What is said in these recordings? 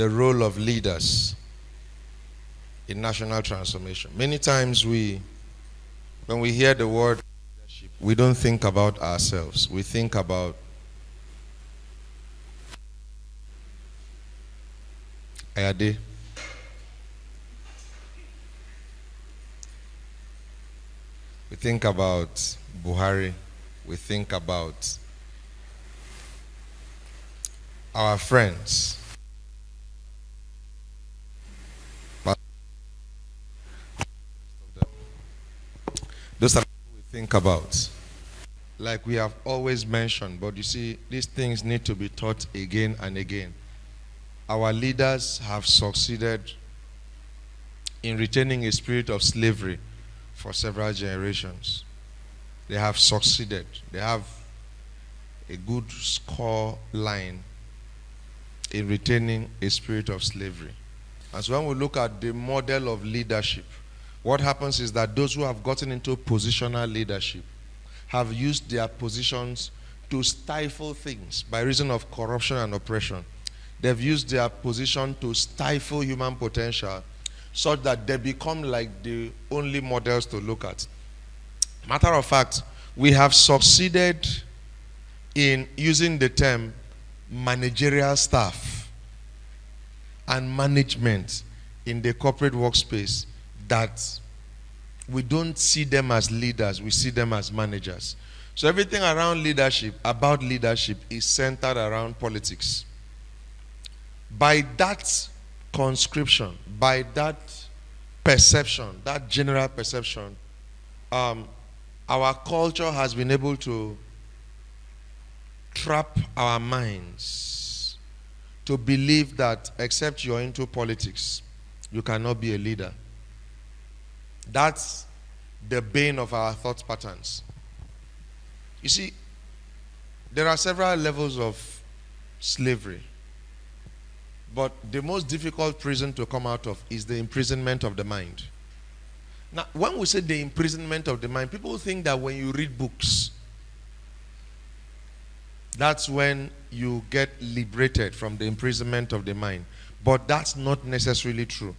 the role of leaders in national transformation. Many times when we hear the word leadership, we don't think about ourselves. We think about Ayade. We think about Buhari. We think about our friends. But those are what we think about. Like we have always mentioned, but you see, these things need to be taught again and again. Our leaders have succeeded in retaining a spirit of slavery for several generations. They have succeeded. They have a good score line in retaining a spirit of slavery. And so when we look at the model of leadership, what happens is that those who have gotten into positional leadership have used their positions to stifle things by reason of corruption and oppression. They've used their position to stifle human potential such that they become like the only models to look at. Matter of fact, we have succeeded in using the term managerial staff and management in the corporate workspace that we don't see them as leaders, we see them as managers. So everything around leadership, about leadership, is centered around politics. By that conscription, by that perception, that general perception, our culture has been able to trap our minds to believe that except you're into politics, you cannot be a leader. That's the bane of our thought patterns. You see, there are several levels of slavery. But the most difficult prison to come out of is the imprisonment of the mind. Now, when we say the imprisonment of the mind, people think that when you read books, that's when you get liberated from the imprisonment of the mind. But that's not necessarily true.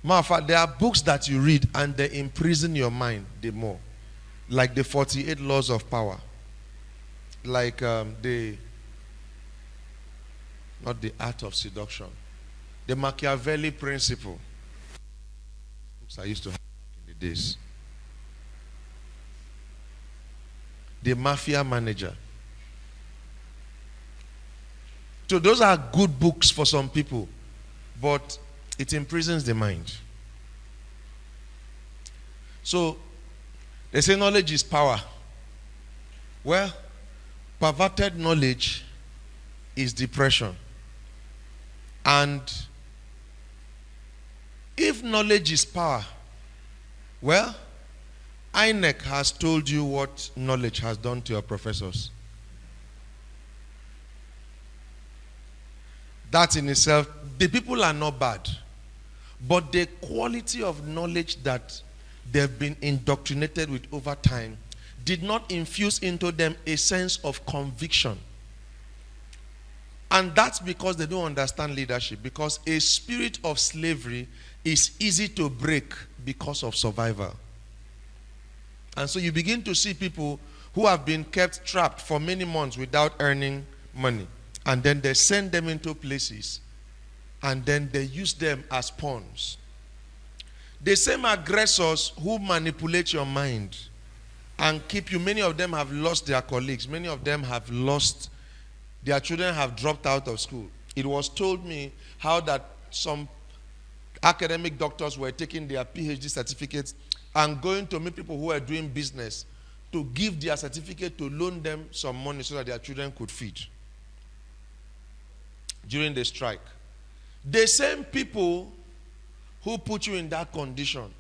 Matter of fact, there are books that you read and they imprison your mind the more. Like the 48 Laws of Power. Like not the Art of Seduction. The Machiavelli Principle. Books I used to have in the days. The Mafia Manager. So those are good books for some people, but it imprisons the mind. So they say knowledge is power. Well, perverted knowledge is depression. And if knowledge is power, well, INEC has told you what knowledge has done to your professors. That in itself, the people are not bad. But the quality of knowledge that they've been indoctrinated with over time did not infuse into them a sense of conviction. And that's because they don't understand leadership. Because a spirit of slavery is easy to break because of survival. And so you begin to see people who have been kept trapped for many months without earning money. And then they send them into places. And then they use them as pawns. The same aggressors who manipulate your mind and keep you, many of them have lost their colleagues. Many of them have lost, their children have dropped out of school. It was told me how that some academic doctors were taking their PhD certificates and going to meet people who were doing business to give their certificate to loan them some money so that their children could feed during the strike. The same people who put you in that condition,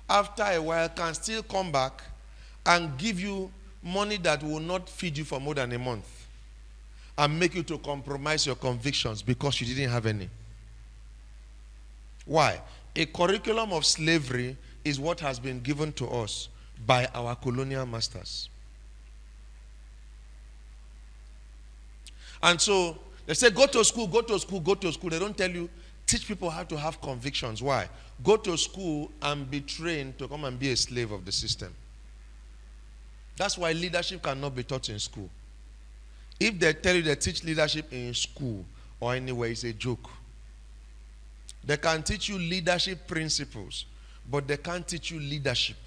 after a while can still come back and give you money that will not feed you for more than a month and make you to compromise your convictions because you didn't have any. Why? A curriculum of slavery is what has been given to us by our colonial masters. And so They say, go to school, go to school, go to school. They don't tell you, teach people how to have convictions. Why? Go to school and be trained to come and be a slave of the system. That's why leadership cannot be taught in school. If they tell you they teach leadership in school or anywhere, it's a joke. They can teach you leadership principles, but they can't teach you leadership.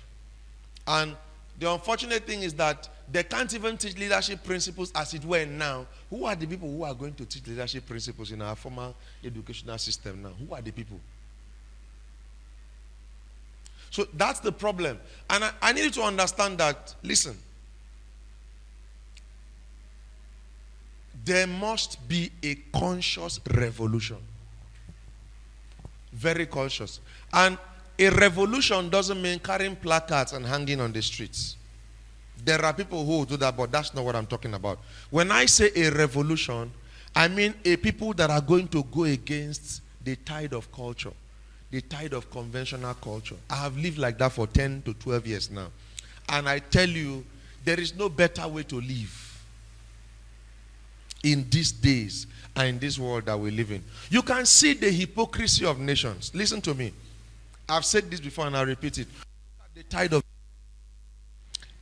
And the unfortunate thing is that they can't even teach leadership principles as it were now. Who are the people who are going to teach leadership principles in our formal educational system now? Who are the people? So that's the problem. And I need you to understand that, listen, there must be a conscious revolution. Very conscious. And a revolution doesn't mean carrying placards and hanging on the streets. There are people who do that, but that's not what I'm talking about. When I say a revolution, I mean a people that are going to go against the tide of culture, the tide of conventional culture. I have lived like that for 10 to 12 years now. And I tell you, there is no better way to live in these days and in this world that we live in. You can see the hypocrisy of nations. Listen to me. I've said this before and I'll repeat it. The tide of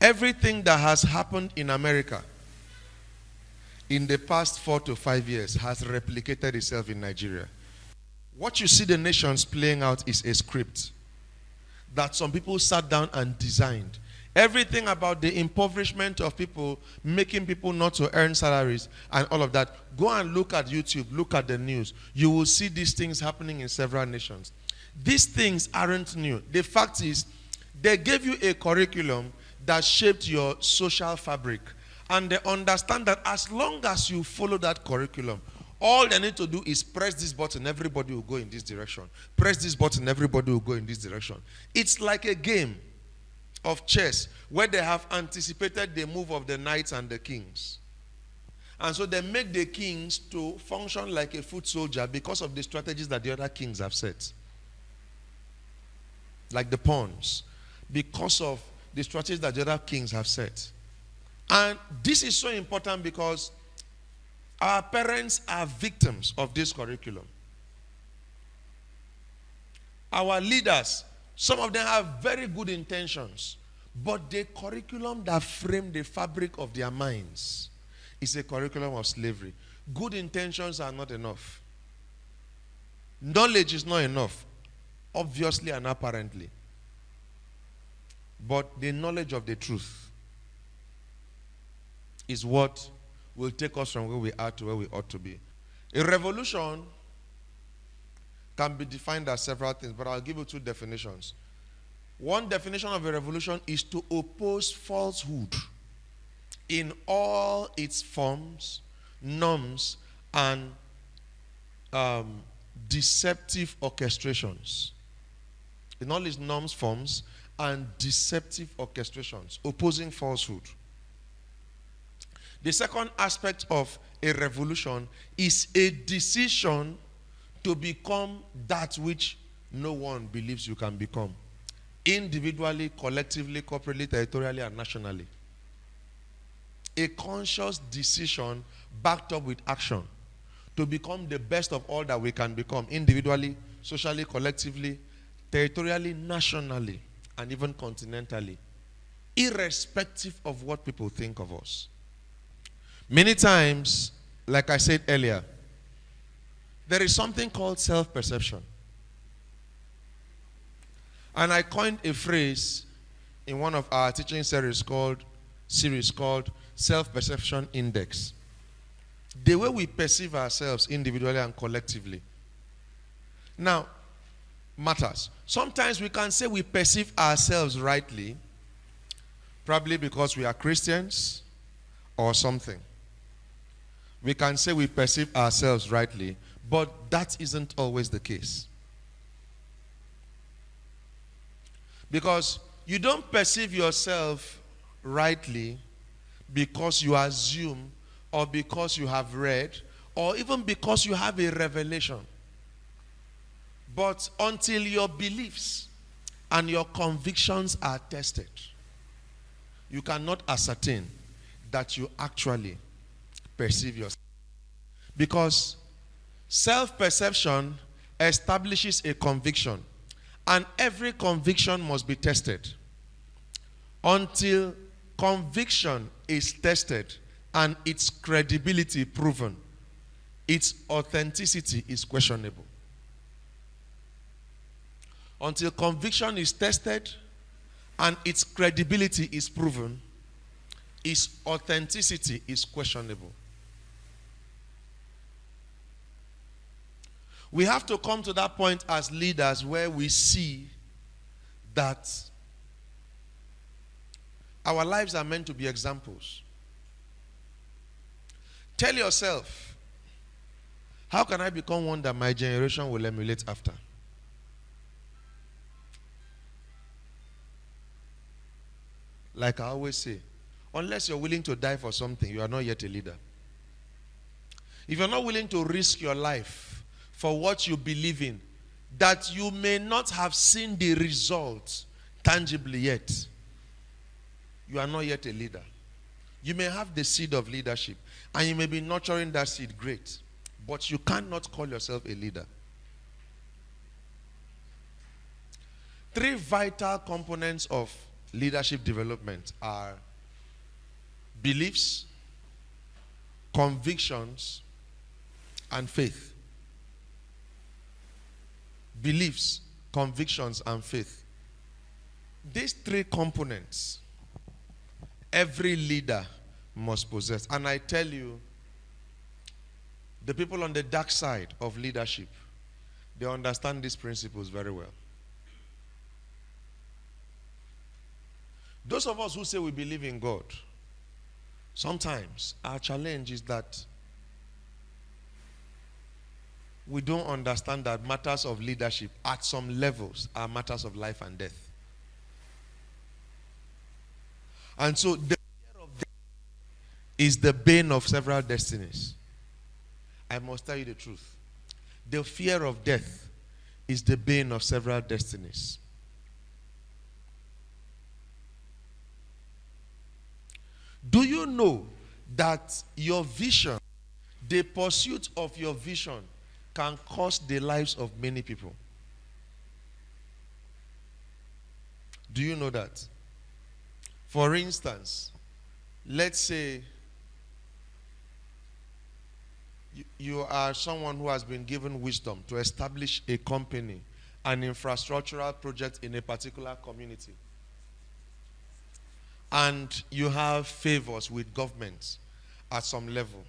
everything that has happened in America in the past 4 to 5 years has replicated itself in Nigeria. What you see the nations playing out is a script that some people sat down and designed. Everything about the impoverishment of people, making people not to earn salaries and all of that. Go and look at YouTube, look at the news. You will see these things happening in several nations. These things aren't new. The fact is, they gave you a curriculum that shaped your social fabric. And they understand that as long as you follow that curriculum, all they need to do is press this button, everybody will go in this direction. Press this button, everybody will go in this direction. It's like a game of chess where they have anticipated the move of the knights and the kings. And so they make the kings to function like a foot soldier because of the strategies that the other kings have set. Like the pawns. Because of the strategies that the other kings have set. And this is so important because our parents are victims of this curriculum. Our leaders, some of them have very good intentions, but the curriculum that framed the fabric of their minds is a curriculum of slavery. Good intentions are not enough. Knowledge is not enough, obviously and apparently. But the knowledge of the truth is what will take us from where we are to where we ought to be. A revolution can be defined as several things, but I'll give you two definitions. One definition of a revolution is to oppose falsehood in all its forms, norms, and deceptive orchestrations. In all its norms, forms, and deceptive orchestrations, opposing falsehood. The second aspect of a revolution is a decision to become that which no one believes you can become. Individually, collectively, corporately, territorially, and nationally. A conscious decision backed up with action to become the best of all that we can become. Individually, socially, collectively, territorially, nationally, and even continentally. Irrespective of what people think of us. Many times, like I said earlier, there is something called self-perception. And I coined a phrase in one of our teaching series called Self-Perception Index. The way we perceive ourselves individually and collectively. Now, matters. Sometimes we can say we perceive ourselves rightly, probably because we are Christians or something. We can say we perceive ourselves rightly, but that isn't always the case. Because you don't perceive yourself rightly because you assume or because you have read or even because you have a revelation. But until your beliefs and your convictions are tested, you cannot ascertain that you actually perceive yourself. Because self-perception establishes a conviction, and every conviction must be tested. Until conviction is tested and its credibility proven, its authenticity is questionable. Until conviction is tested and its credibility is proven, its authenticity is questionable. We have to come to that point as leaders where we see that our lives are meant to be examples. Tell yourself, how can I become one that my generation will emulate after? Like I always say, unless you're willing to die for something, you are not yet a leader. If you're not willing to risk your life for what you believe in, that you may not have seen the results tangibly yet, you are not yet a leader. You may have the seed of leadership, and you may be nurturing that seed, great, but you cannot call yourself a leader. 3 vital components of leadership development are beliefs, convictions, and faith. Beliefs, convictions, and faith. These 3 components, every leader must possess. And I tell you, the people on the dark side of leadership, they understand these principles very well. Those of us who say we believe in God, sometimes our challenge is that we don't understand that matters of leadership at some levels are matters of life and death. And so the fear of death is the bane of several destinies. I must tell you the truth. The fear of death is the bane of several destinies. Do you know that your vision, the pursuit of your vision, can cost the lives of many people? Do you know that? For instance, let's say you are someone who has been given wisdom to establish a company, an infrastructural project in a particular community, and you have favors with governments at some level.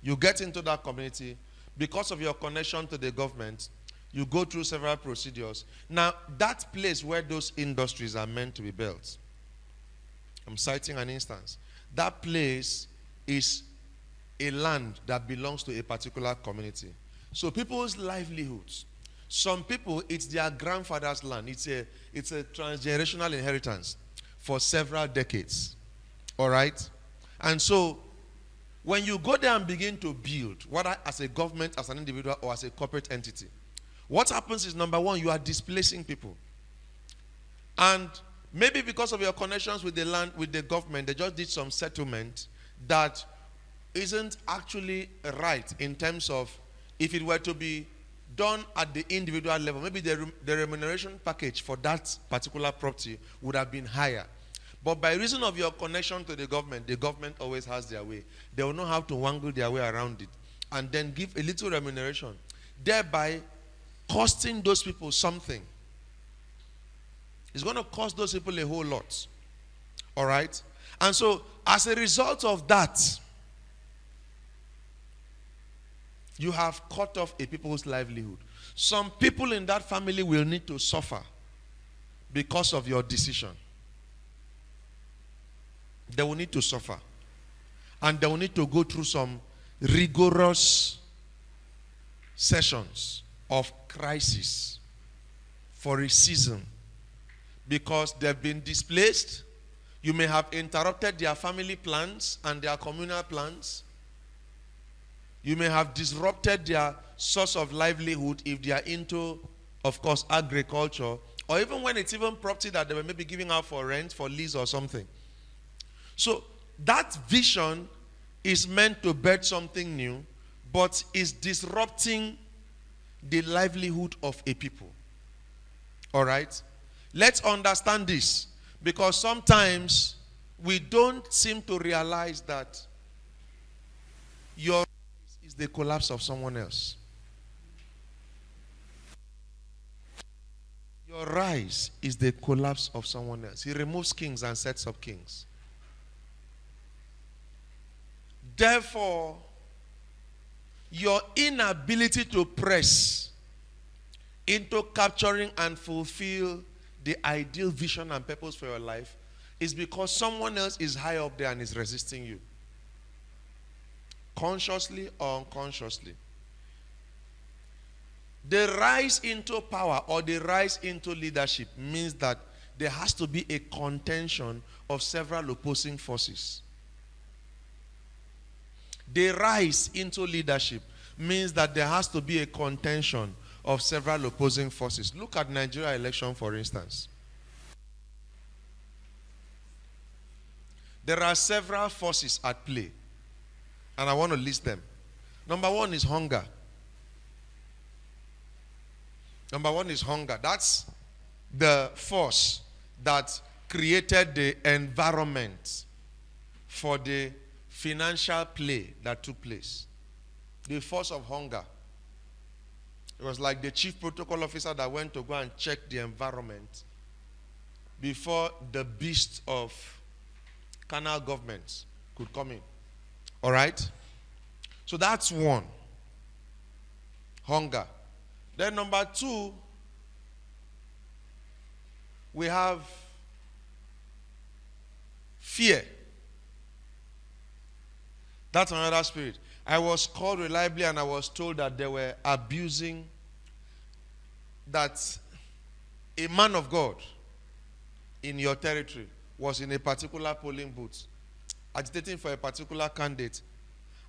You get into that community. Because of your connection to the government, you go through several procedures. Now, that place where those industries are meant to be built, I'm citing an instance. That place is a land that belongs to a particular community. So people's livelihoods, some people, it's their grandfather's land. It's a transgenerational inheritance for several decades. All right? And so when you go there and begin to build, whether as a government, as an individual, or as a corporate entity, what happens is, number one, you are displacing people. And maybe because of your connections with the land, with the government, they just did some settlement that isn't actually right in terms of, if it were to be done at the individual level, maybe the remuneration package for that particular property would have been higher. But by reason of your connection to the government always has their way. They will know how to wangle their way around it and then give a little remuneration, thereby costing those people something. It's going to cost those people a whole lot. All right? And so, as a result of that, you have cut off a people's livelihood. Some people in that family will need to suffer because of your decision. They will need to suffer. And they will need to go through some rigorous sessions of crisis for a season. Because they've been displaced. You may have interrupted their family plans and their communal plans. You may have disrupted their source of livelihood if they are into, of course, agriculture. Or even when it's even property that they were maybe giving out for rent, for lease or something. So that vision is meant to birth something new, but is disrupting the livelihood of a people. All right? Let's understand this, because sometimes we don't seem to realize that your rise is the collapse of someone else. Your rise is the collapse of someone else. He removes kings and sets up kings. Therefore, your inability to press into capturing and fulfill the ideal vision and purpose for your life is because someone else is high up there and is resisting you. Consciously or unconsciously. The rise into power or the rise into leadership means that there has to be a contention of several opposing forces. The rise into leadership means that there has to be a contention of several opposing forces. Look at Nigeria election, for instance. There are several forces at play, and I want to list them. Number one is hunger. Number one is hunger. That's the force that created the environment for the financial play that took place. The force of hunger. It was like the chief protocol officer that went to go and check the environment before the beast of canal governments could come in. All right? So that's one. Hunger. Then number two, we have fear. That's another spirit. I was called reliably and I was told that they were abusing, that a man of God in your territory was in a particular polling booth agitating for a particular candidate,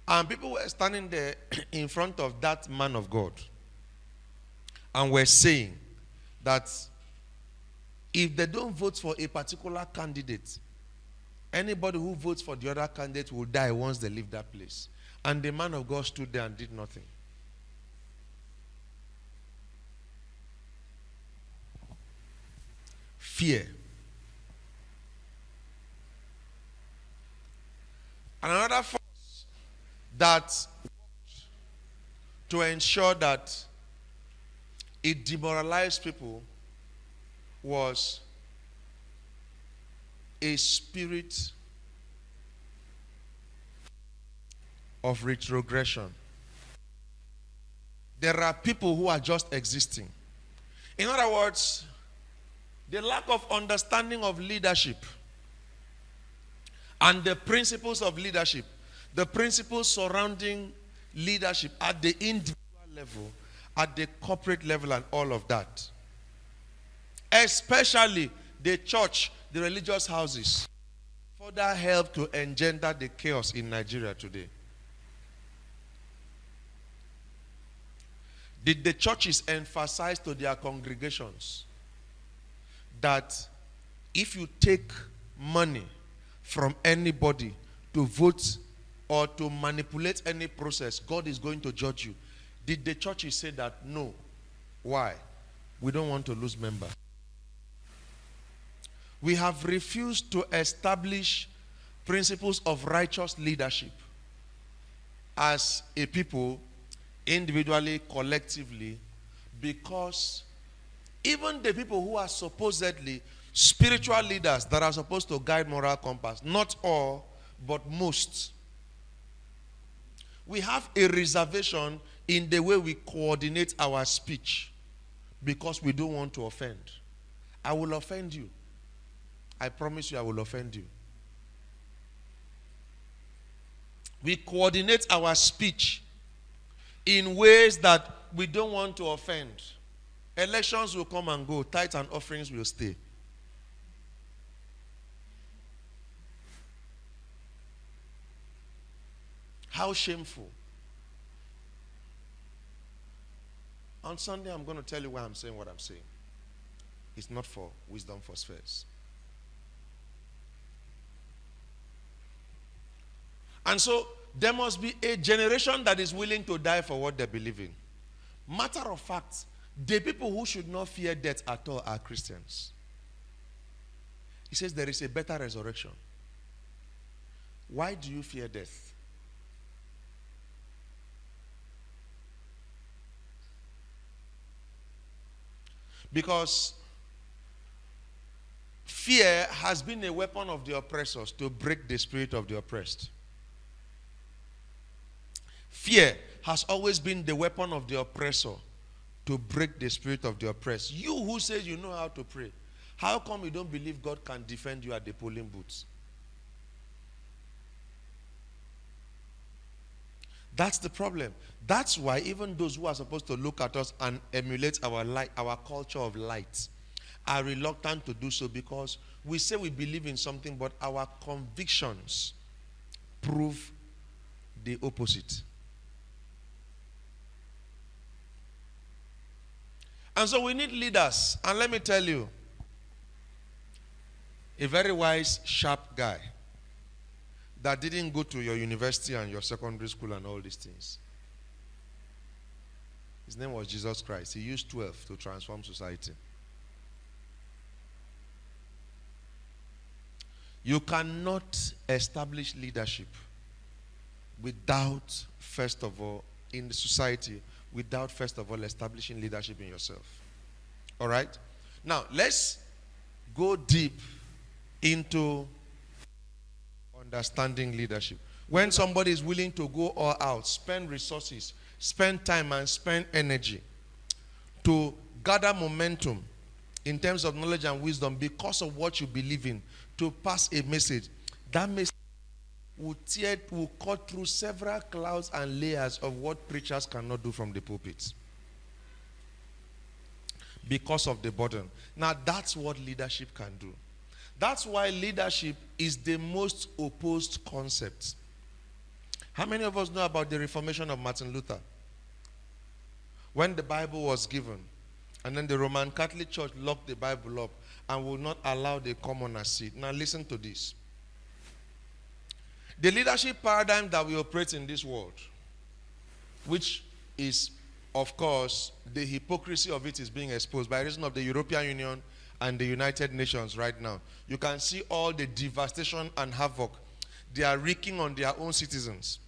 and people were standing there in front of that man of God and were saying that if they don't vote for a particular candidate, anybody who votes for the other candidate will die once they leave that place. And the man of God stood there and did nothing. Fear. And another force that worked to ensure that it demoralized people was a spirit of retrogression. There are people who are just existing. In other words, the lack of understanding of leadership and the principles of leadership, the principles surrounding leadership at the individual level, at the corporate level, and all of that. Especially the church, the religious houses, further help to engender the chaos in Nigeria today. Did the churches emphasize to their congregations that if you take money from anybody to vote or to manipulate any process, God is going to judge you? Did the churches say that? No. Why? We don't want to lose members. We have refused to establish principles of righteous leadership as a people, individually, collectively, because even the people who are supposedly spiritual leaders that are supposed to guide moral compass, not all, but most, we have a reservation in the way we coordinate our speech because we don't want to offend. I will offend you. I promise you I will offend you. We coordinate our speech in ways that we don't want to offend. Elections will come and go. Tithes and offerings will stay. How shameful. On Sunday, I'm going to tell you why I'm saying what I'm saying. It's not for wisdom for spheres. And so, there must be a generation that is willing to die for what they believe in. Matter of fact, the people who should not fear death at all are Christians. He says there is a better resurrection. Why do you fear death? Because fear has been a weapon of the oppressors to break the spirit of the oppressed. Fear has always been the weapon of the oppressor to break the spirit of the oppressed. You who says you know how to pray, how come you don't believe God can defend you at the polling booths? That's the problem. That's why even those who are supposed to look at us and emulate our light, our culture of light, are reluctant to do so, because we say we believe in something, but our convictions prove the opposite. And so we need leaders. And let me tell you, a very wise, sharp guy that didn't go to your university and your secondary school and all these things. His name was Jesus Christ. He used 12 to transform society. You cannot establish leadership without, first of all, in the society, without, first of all, establishing leadership in yourself. All right? Now, let's go deep into understanding leadership. When somebody is willing to go all out, spend resources, spend time and spend energy to gather momentum in terms of knowledge and wisdom because of what you believe in, to pass a message, that message will cut through several clouds and layers of what preachers cannot do from the pulpit because of the burden. Now, that's what leadership can do. That's why leadership is the most opposed concept. How many of us know about the Reformation of Martin Luther? When the Bible was given, and then the Roman Catholic Church locked the Bible up and would not allow the commoner seat. Now listen to this. The leadership paradigm that we operate in this world, which is, of course, the hypocrisy of it is being exposed by reason of the European Union and the United Nations right now. You can see all the devastation and havoc they are wreaking on their own citizens.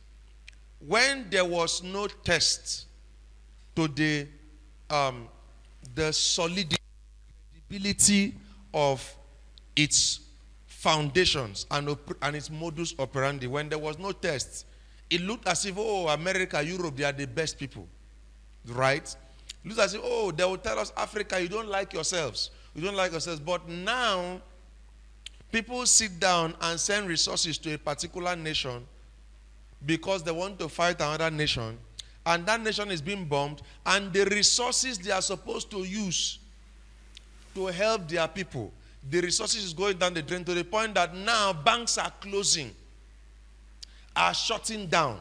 When there was no test to the solidity, credibility of its foundations and its modus operandi, when there was no test, it looked as if, oh, America, Europe, they are the best people. Right? It looks as if, oh, they will tell us, Africa, you don't like yourselves. You don't like yourselves. But now, people sit down and send resources to a particular nation because they want to fight another nation, and that nation is being bombed, and the resources they are supposed to use to help their people, the resources is going down the drain to the point that now banks are closing, are shutting down.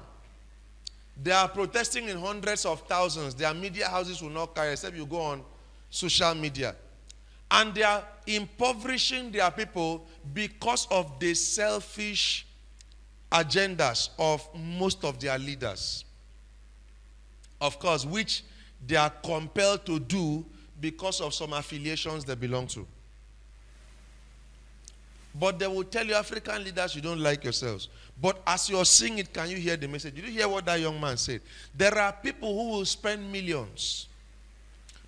They are protesting in hundreds of thousands. Their media houses will not carry, except you go on social media. And they are impoverishing their people because of the selfish agendas of most of their leaders. Of course, which they are compelled to do because of some affiliations they belong to. But they will tell you, African leaders, you don't like yourselves. But as you're seeing it, can you hear the message? Did you hear what that young man said? There are people who will spend millions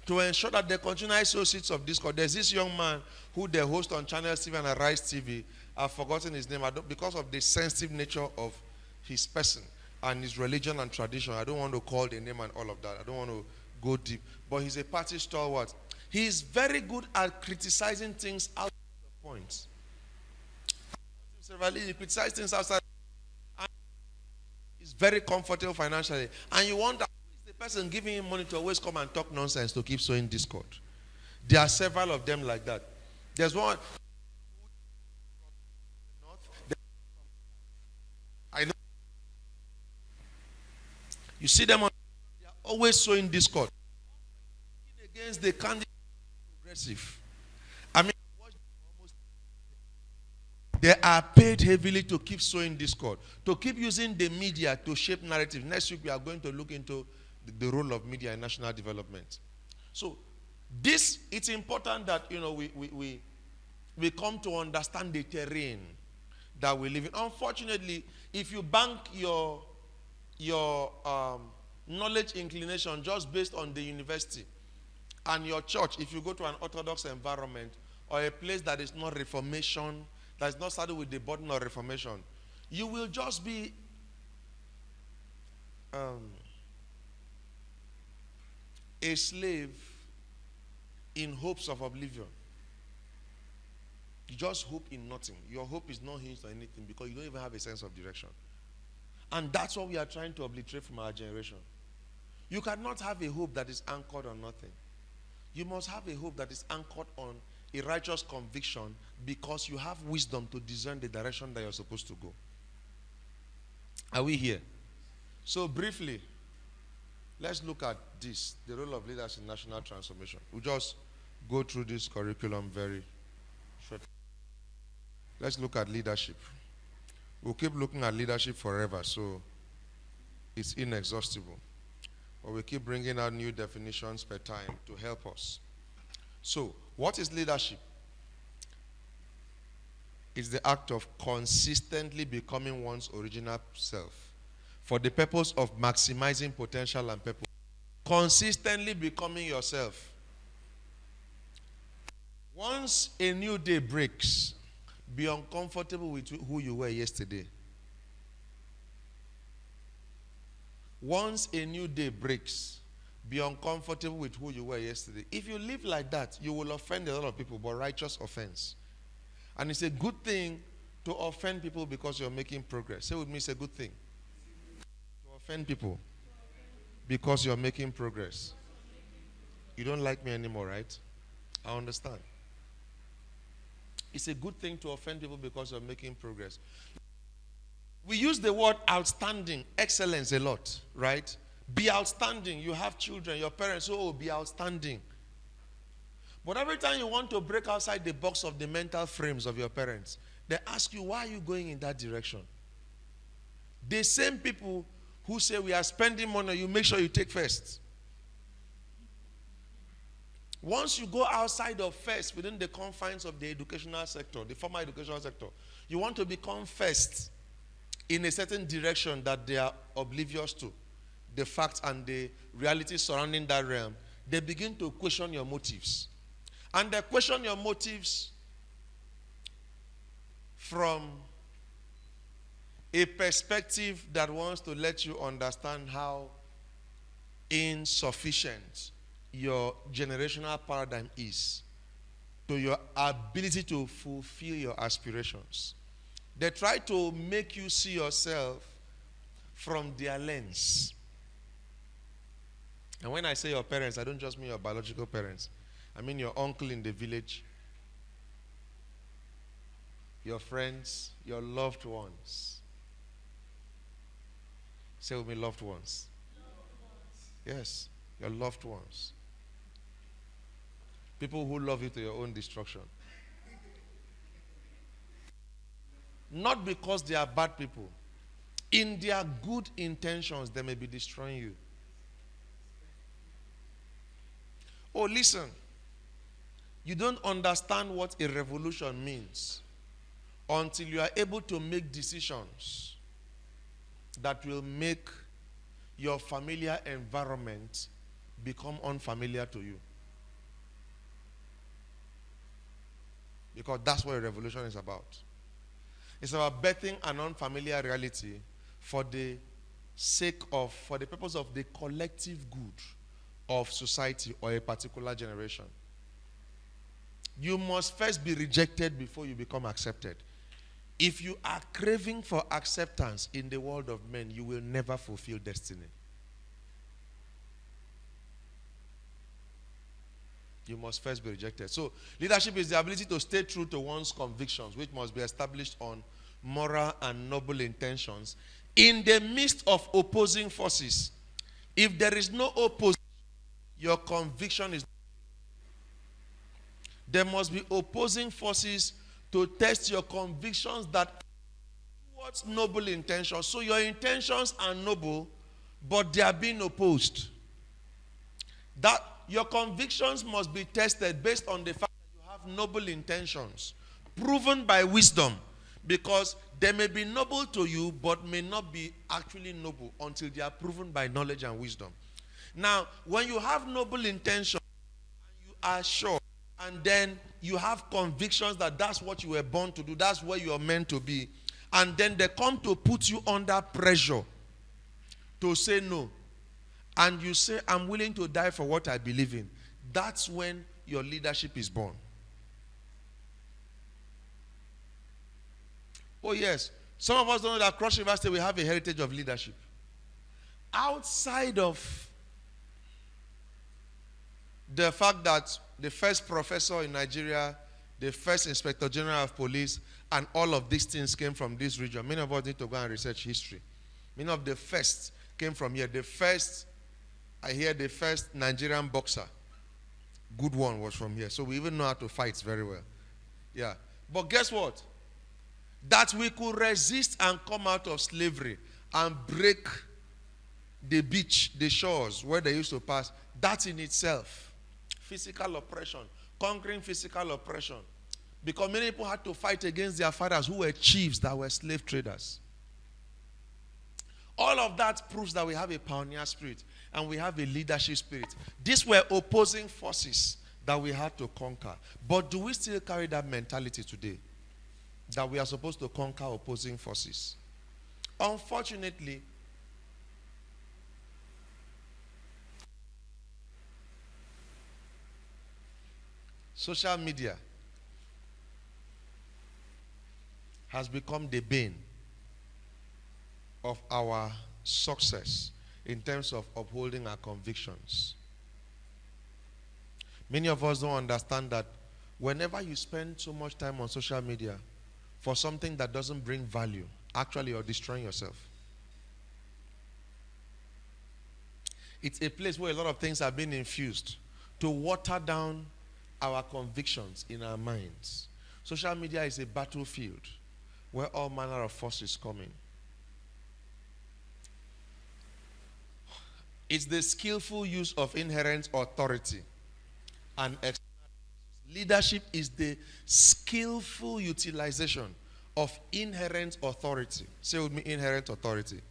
to ensure that they continue to sow seeds of discord. There's this young man who they host on Channel TV and Arise TV. I've forgotten his name. Because of the sensitive nature of his person and his religion and tradition, I don't want to call the name and all of that. I don't want to go deep. But he's a party stalwart. He's very good at criticizing things outside the point. He criticizes things outside. And he's very comfortable financially. And you wonder, who is the person giving him money to always come and talk nonsense to keep sowing discord? There are several of them like that. There's one. I know. You see them on. They are always sowing discord against the candidate progressive. I mean, They are paid heavily to keep sowing discord, to keep using the media to shape narrative. Next week we are going to look into the role of media in national development. So it's important that we come to understand the terrain that we live in. Unfortunately, if you bank your knowledge inclination just based on the university and your church, if you go to an orthodox environment or a place that is not reformation, that is not started with the burden of reformation, you will just be a slave in hopes of oblivion. You just hope in nothing. Your hope is not hinged on anything because you don't even have a sense of direction. And that's what we are trying to obliterate from our generation. You cannot have a hope that is anchored on nothing. You must have a hope that is anchored on a righteous conviction because you have wisdom to discern the direction that you're supposed to go. Are we here? So briefly, let's look at this, the role of leaders in national transformation. We'll just go through this curriculum very short. Let's look at leadership. We'll keep looking at leadership forever, so it's inexhaustible. But we keep bringing out new definitions per time to help us. So, what is leadership? It's the act of consistently becoming one's original self for the purpose of maximizing potential and purpose. Consistently becoming yourself. Once a new day breaks, be uncomfortable with who you were yesterday. Once a new day breaks, be uncomfortable with who you were yesterday. If you live like that, you will offend a lot of people, but righteous offense. And it's a good thing to offend people because you're making progress. Say with me, it's a good thing. To offend people because you're making progress. You don't like me anymore, right? I understand. It's a good thing to offend people because you're making progress. We use the word outstanding, excellence a lot, right? Be outstanding. You have children, your parents, be outstanding. But every time you want to break outside the box of the mental frames of your parents, they ask you, why are you going in that direction? The same people who say we are spending money, you make sure you take first. Once you go outside of first within the confines of the educational sector, the formal educational sector, you want to become first in a certain direction that they are oblivious to, the facts and the reality surrounding that realm, they begin to question your motives. And they question your motives from a perspective that wants to let you understand how insufficient your generational paradigm is to your ability to fulfill your aspirations. They try to make you see yourself from their lens. And when I say your parents, I don't just mean your biological parents. I mean your uncle in the village, your friends, your loved ones. Say with me, loved ones. Yes, your loved ones. People who love you to your own destruction. Not because they are bad people. In their good intentions, they may be destroying you. Oh, listen. You don't understand what a revolution means until you are able to make decisions that will make your familiar environment become unfamiliar to you. Because that's what a revolution is about. It's about birthing an unfamiliar reality for the purpose of the collective good of society or a particular generation. You must first be rejected before you become accepted. If you are craving for acceptance in the world of men, you will never fulfill destiny. You must first be rejected. So, leadership is the ability to stay true to one's convictions, which must be established on moral and noble intentions in the midst of opposing forces. If there is no opposition, your conviction is. There must be opposing forces to test your convictions that towards noble intentions. So your intentions are noble, but they are being opposed. That your convictions must be tested based on the fact that you have noble intentions, proven by wisdom, because they may be noble to you, but may not be actually noble until they are proven by knowledge and wisdom. Now, when you have noble intentions, and you are sure, and then you have convictions that that's what you were born to do, that's where you are meant to be, and then they come to put you under pressure to say no, and you say, I'm willing to die for what I believe in, that's when your leadership is born. Oh yes, some of us don't know that Cross River State we have a heritage of leadership. Outside of the fact that the first professor in Nigeria, the first inspector general of police, and all of these things came from this region. Many of us need to go and research history. Many of the first came from here. The first Nigerian boxer, good one, was from here. So we even know how to fight very well. Yeah. But guess what? That we could resist and come out of slavery and break the beach, the shores where they used to pass, that in itself, physical oppression, conquering physical oppression. Because many people had to fight against their fathers who were chiefs that were slave traders. All of that proves that we have a pioneer spirit and we have a leadership spirit. These were opposing forces that we had to conquer. But do we still carry that mentality today? That we are supposed to conquer opposing forces? Unfortunately, social media has become the bane of our success in terms of upholding our convictions. Many of us don't understand that whenever you spend so much time on social media for something that doesn't bring value, actually you're destroying yourself. It's a place where a lot of things are being infused to water down our convictions in our minds. Social media is a battlefield where all manner of forces come in. It's the skillful use of inherent authority and external. Leadership is the skillful utilization of inherent authority. Say with me, inherent authority.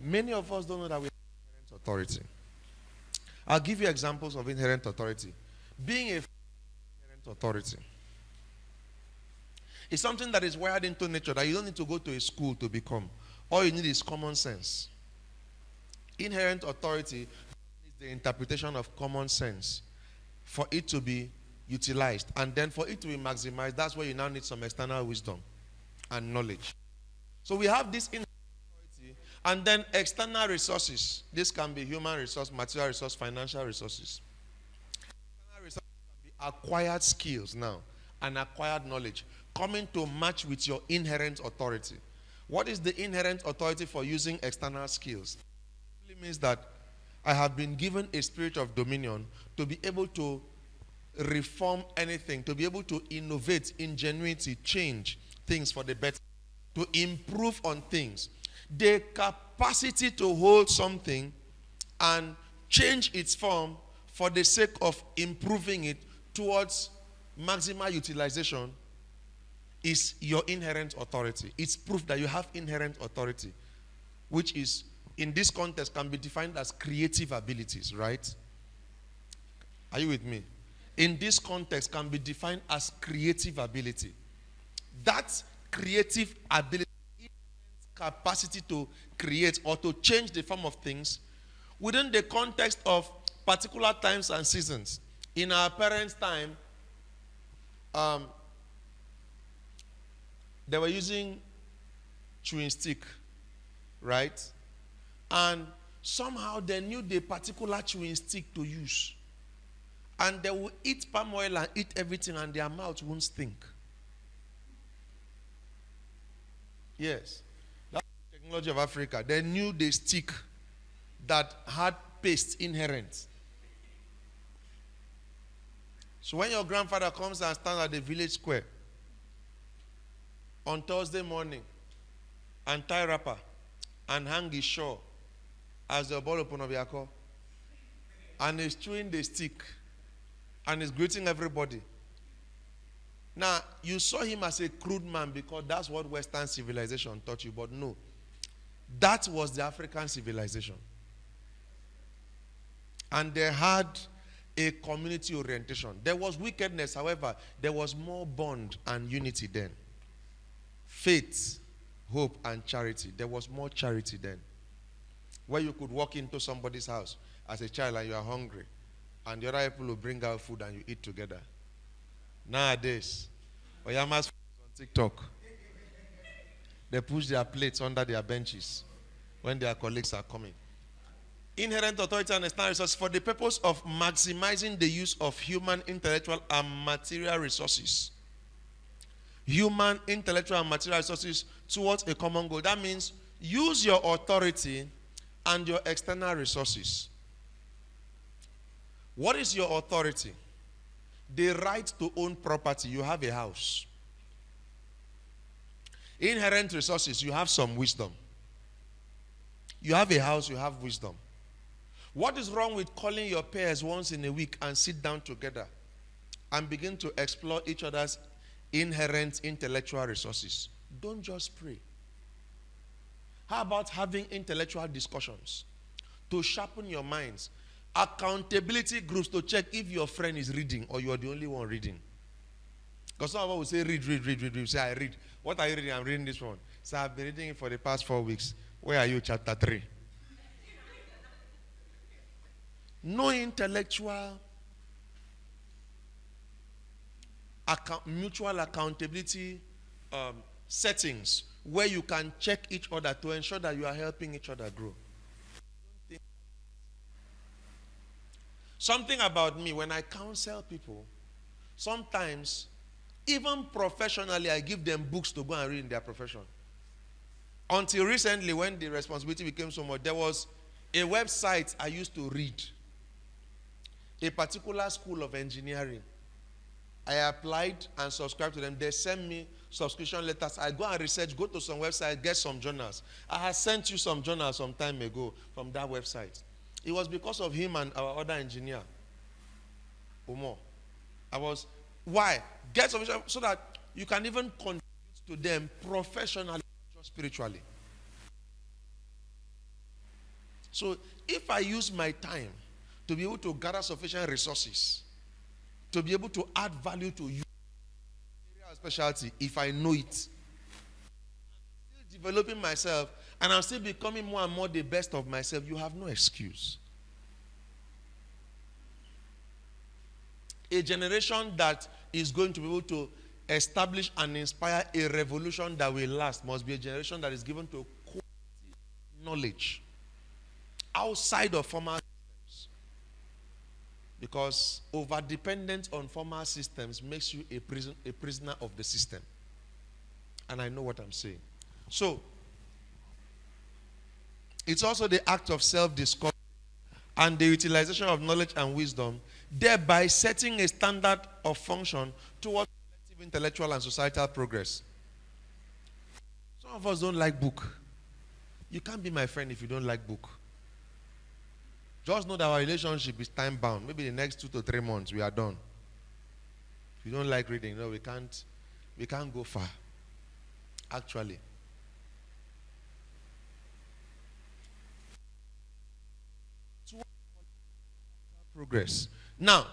Many of us don't know that we have inherent authority. I'll give you examples of inherent authority. Being a inherent authority is something that is wired into nature that you don't need to go to a school to become. All you need is common sense. Inherent authority is the interpretation of common sense for it to be utilized. And then for it to be maximized, that's where you now need some external wisdom and knowledge. So we have this inherent authority and then external resources. This can be human resource, material resource, financial resources. External resources can be acquired skills now and acquired knowledge coming to match with your inherent authority. What is the inherent authority for using external skills? It simply means that I have been given a spirit of dominion to be able to reform anything, to be able to innovate, ingenuity, change things for the better, to improve on things. The capacity to hold something and change its form for the sake of improving it towards maximal utilization is your inherent authority. It's proof that you have inherent authority, which is, in this context, can be defined as creative abilities, right? Are you with me? In this context, can be defined as creative ability. That creative ability, capacity to create or to change the form of things within the context of particular times and seasons. In our parents' time, they were using chewing stick, right? And somehow they knew the particular chewing stick to use. And they will eat palm oil and eat everything and their mouth won't stink. Yes. That's the technology of Africa. They knew the stick that had paste inherent. So when your grandfather comes and stands at the village square on Thursday morning and tie wrapper and hang his shawl as the ball open of Yako, and he's chewing the stick and he's greeting everybody. Now, you saw him as a crude man because that's what Western civilization taught you, but no. That was the African civilization. And they had a community orientation. There was wickedness, however, there was more bond and unity then. Faith, hope, and charity. There was more charity then. Where you could walk into somebody's house as a child and you are hungry, and the other people will bring out food and you eat together. Nowadays, Oyama's on TikTok. They push their plates under their benches when their colleagues are coming. Inherent authority and external resources for the purpose of maximizing the use of human, intellectual, and material resources. Human, intellectual, and material resources towards a common goal. That means use your authority and your external resources. What is your authority? The right to own property. You have a house. Inherent resources. You have some wisdom. You have a house. You have wisdom. What is wrong with calling your peers once in a week and sit down together and begin to explore each other's inherent intellectual resources? Don't just pray. How about having intellectual discussions to sharpen your minds? Accountability groups to check if your friend is reading or you are the only one reading. Because some of us will say, read. You say, I read. What are you reading? I'm reading this one. So I've been reading it for the past 4 weeks. Where are you? Chapter 3. No intellectual mutual accountability settings where you can check each other to ensure that you are helping each other grow. Something about me, when I counsel people, sometimes, even professionally, I give them books to go and read in their profession. Until recently, when the responsibility became so much, there was a website I used to read. A particular school of engineering. I applied and subscribed to them. They sent me subscription letters. I go and research, go to some website, get some journals. I had sent you some journals some time ago from that website. It was because of him and our other engineer, Omo. Why? Get some, so that you can even contribute to them professionally, not just spiritually. So if I use my time to be able to gather sufficient resources, to be able to add value to you, area of specialty, if I know it, I'm still developing myself, and I'm still becoming more and more the best of myself, you have no excuse. A generation that is going to be able to establish and inspire a revolution that will last must be a generation that is given to quality knowledge outside of formal systems. Because over-dependence on formal systems makes you a prisoner of the system. And I know what I'm saying. So, it's also the act of self-discovery and the utilization of knowledge and wisdom, thereby setting a standard of function towards collective intellectual and societal progress. Some of us don't like book. You can't be my friend if you don't like book. Just know that our relationship is time-bound. Maybe the next 2 to 3 months, we are done. If you don't like reading, no, we can't go far. Actually. Progress. Now,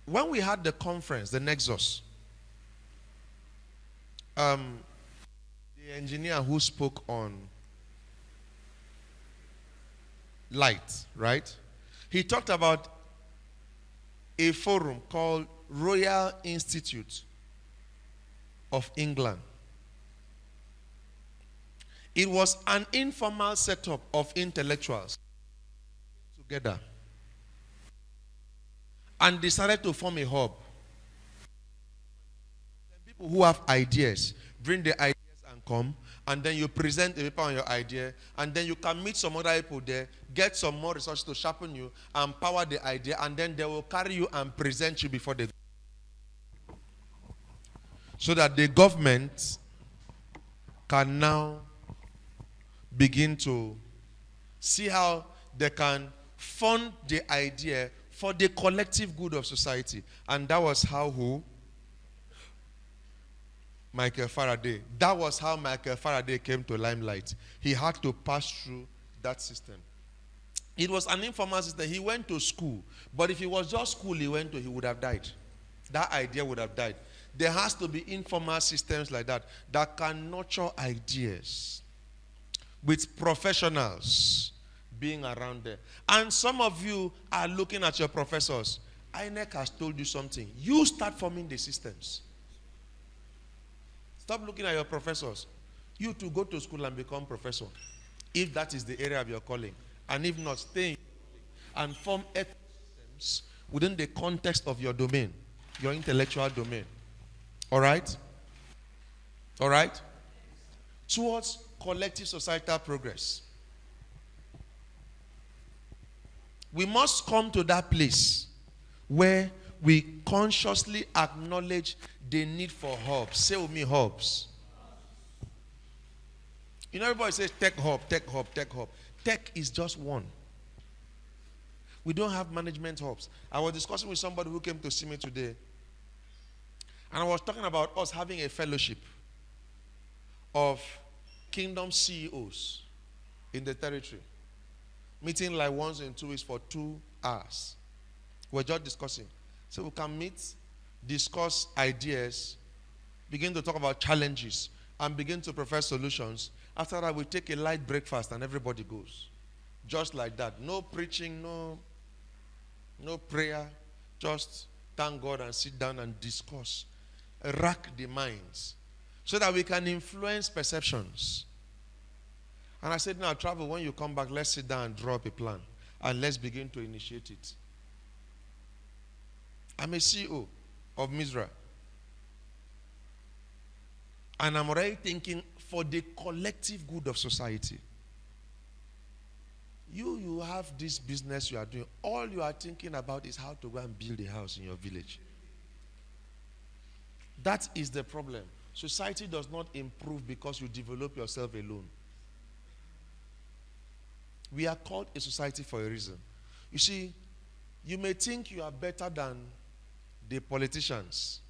when we had the conference, the Nexus, the engineer who spoke on light, right? He talked about a forum called Royal Institute of England. It was an informal setup of intellectuals together and decided to form a hub. People who have ideas, bring the ideas and come, and then you present a paper on your idea, and then you can meet some other people there, get some more resources to sharpen you, and power the idea, and then they will carry you and present you before the government. So that the government can now begin to see how they can fund the idea for the collective good of society. And that was how who? Michael Faraday. That was how Michael Faraday came to limelight. He had to pass through that system. It was an informal system. He went to school. But if it was just school he went to, he would have died. That idea would have died. There has to be informal systems like that that can nurture ideas with professionals being around there. And some of you are looking at your professors. INEC has told you something. You start forming the systems. Stop looking at your professors. You to go to school and become professor, if that is the area of your calling. And if not, stay and form ecosystems within the context of your domain, your intellectual domain. All right? All right? Towards collective societal progress. We must come to that place where we consciously acknowledge the need for hubs. Say with me, hubs. You know, everybody says tech hub, tech hub, tech hub. Tech is just one. We don't have management hubs. I was discussing with somebody who came to see me today, and I was talking about us having a fellowship of kingdom CEOs in the territory, meeting like once in 2 weeks for 2 hours. We're just discussing. So we can meet, discuss ideas, begin to talk about challenges, and begin to profess solutions. After that, we take a light breakfast and everybody goes. Just like that. No preaching, no prayer. Just thank God and sit down and discuss. Rack the minds so that we can influence perceptions. And I said, now travel, when you come back, let's sit down and draw up a plan. And let's begin to initiate it. I'm a CEO of Misra. And I'm already thinking for the collective good of society. You have this business you are doing. All you are thinking about is how to go and build a house in your village. That is the problem. Society does not improve because you develop yourself alone. We are called a society for a reason. You see, you may think you are better than the politicians,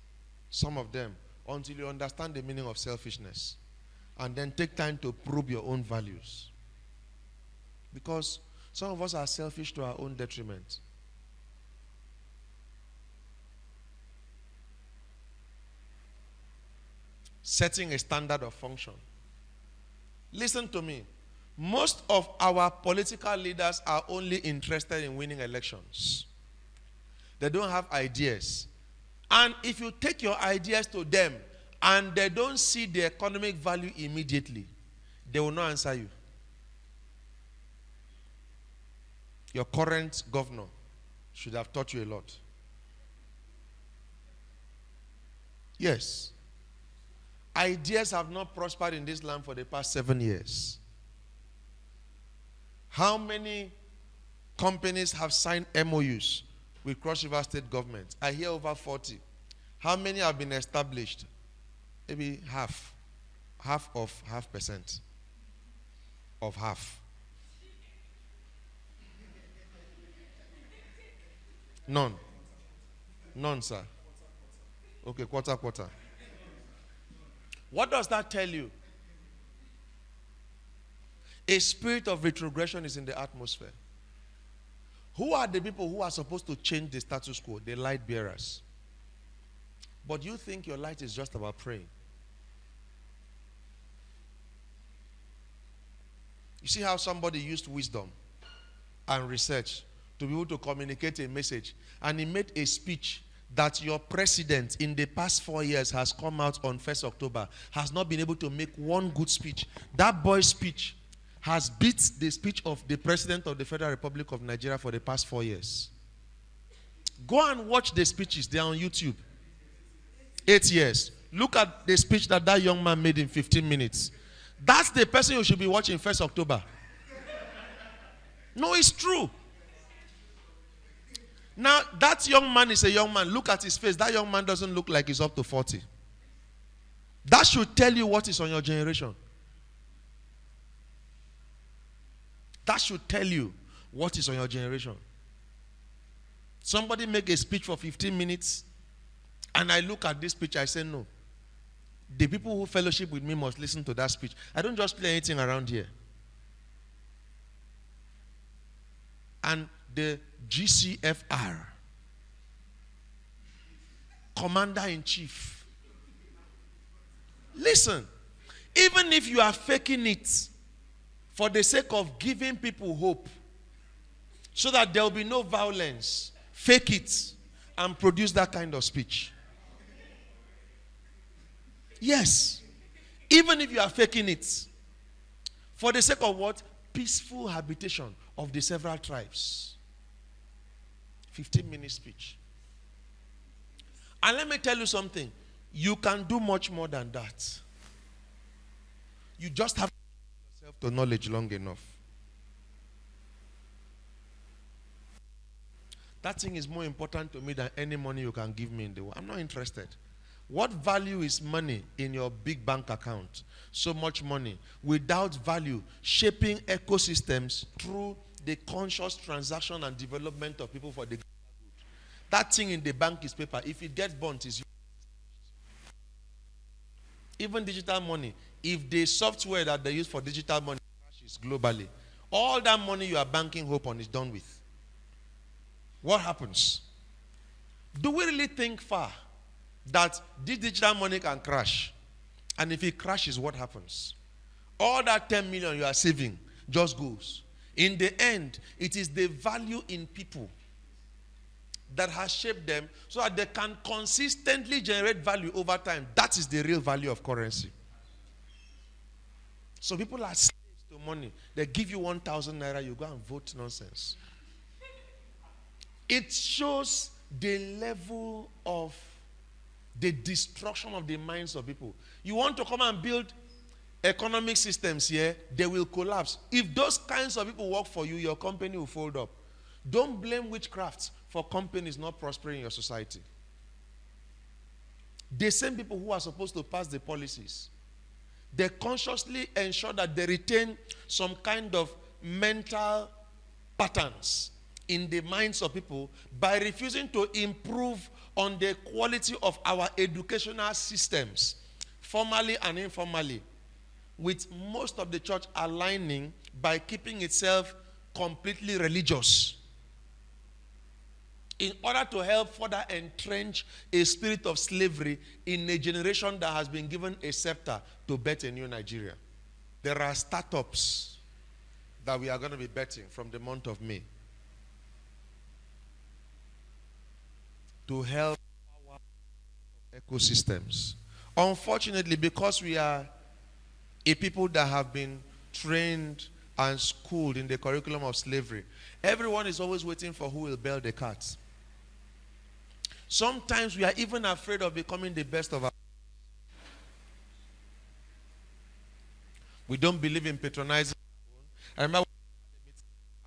some of them, until you understand the meaning of selfishness. And then take time to probe your own values. Because some of us are selfish to our own detriment. Setting a standard of function. Listen to me. Most of our political leaders are only interested in winning elections. They don't have ideas. And if you take your ideas to them and they don't see the economic value immediately, they will not answer you. Your current governor should have taught you a lot. Yes. Ideas have not prospered in this land for the past 7 years. How many companies have signed MOUs with Cross River State government? I hear over 40. How many have been established? Maybe half. Half of half percent. Of half. None. None, sir. Okay, quarter. What does that tell you? A spirit of retrogression is in the atmosphere. Who are the people who are supposed to change the status quo? The light bearers. But you think your light is just about praying. You see how somebody used wisdom and research to be able to communicate a message. And he made a speech that your president in the past 4 years has come out on 1st October, has not been able to make one good speech. That boy's speech has beat the speech of the president of the Federal Republic of Nigeria for the past 4 years. Go and watch the speeches. They are on YouTube. 8 years. Look at the speech that young man made in 15 minutes. That's the person you should be watching 1st October. No, it's true. Now, that young man is a young man. Look at his face. That young man doesn't look like he's up to 40. That should tell you what is on your generation. That should tell you what is on your generation. Somebody make a speech for 15 minutes, and I look at this speech, I say, no. The people who fellowship with me must listen to that speech. I don't just play anything around here. And the GCFR, Commander-in-Chief. Listen, even if you are faking it for the sake of giving people hope, so that there will be no violence, fake it and produce that kind of speech. Yes. Even if you are faking it, for the sake of what? Peaceful habitation of the several tribes. 15-minute speech. And let me tell you something. You can do much more than that. You just have to give yourself to knowledge long enough. That thing is more important to me than any money you can give me in the world. I'm not interested. What value is money in your big bank account? So much money without value, shaping ecosystems through the conscious transaction and development of people for the good. That thing in the bank is paper. If it gets burnt, it's even digital money. If the software that they use for digital money crashes globally, all that money you are banking hope on is done with. What happens? Do we really think far that this digital money can crash? And if it crashes, what happens? All that 10 million you are saving just goes. In the end, it is the value in people that has shaped them so that they can consistently generate value over time. That is the real value of currency. So people are slaves to money. They give you 1,000 naira, you go and vote nonsense. It shows the level of the destruction of the minds of people. You want to come and build economic systems here, they will collapse. If those kinds of people work for you, your company will fold up. Don't blame witchcraft for companies not prospering in your society. The same people who are supposed to pass the policies, they consciously ensure that they retain some kind of mental patterns in the minds of people by refusing to improve on the quality of our educational systems, formally and informally, with most of the church aligning by keeping itself completely religious in order to help further entrench a spirit of slavery in a generation that has been given a scepter to bet a new Nigeria. There are startups that we are going to be betting from the month of May to help our ecosystems. Unfortunately, because we are a people that have been trained and schooled in the curriculum of slavery, everyone is always waiting for who will bail the cat. Sometimes we are even afraid of becoming the best of our. We don't believe in patronizing. I remember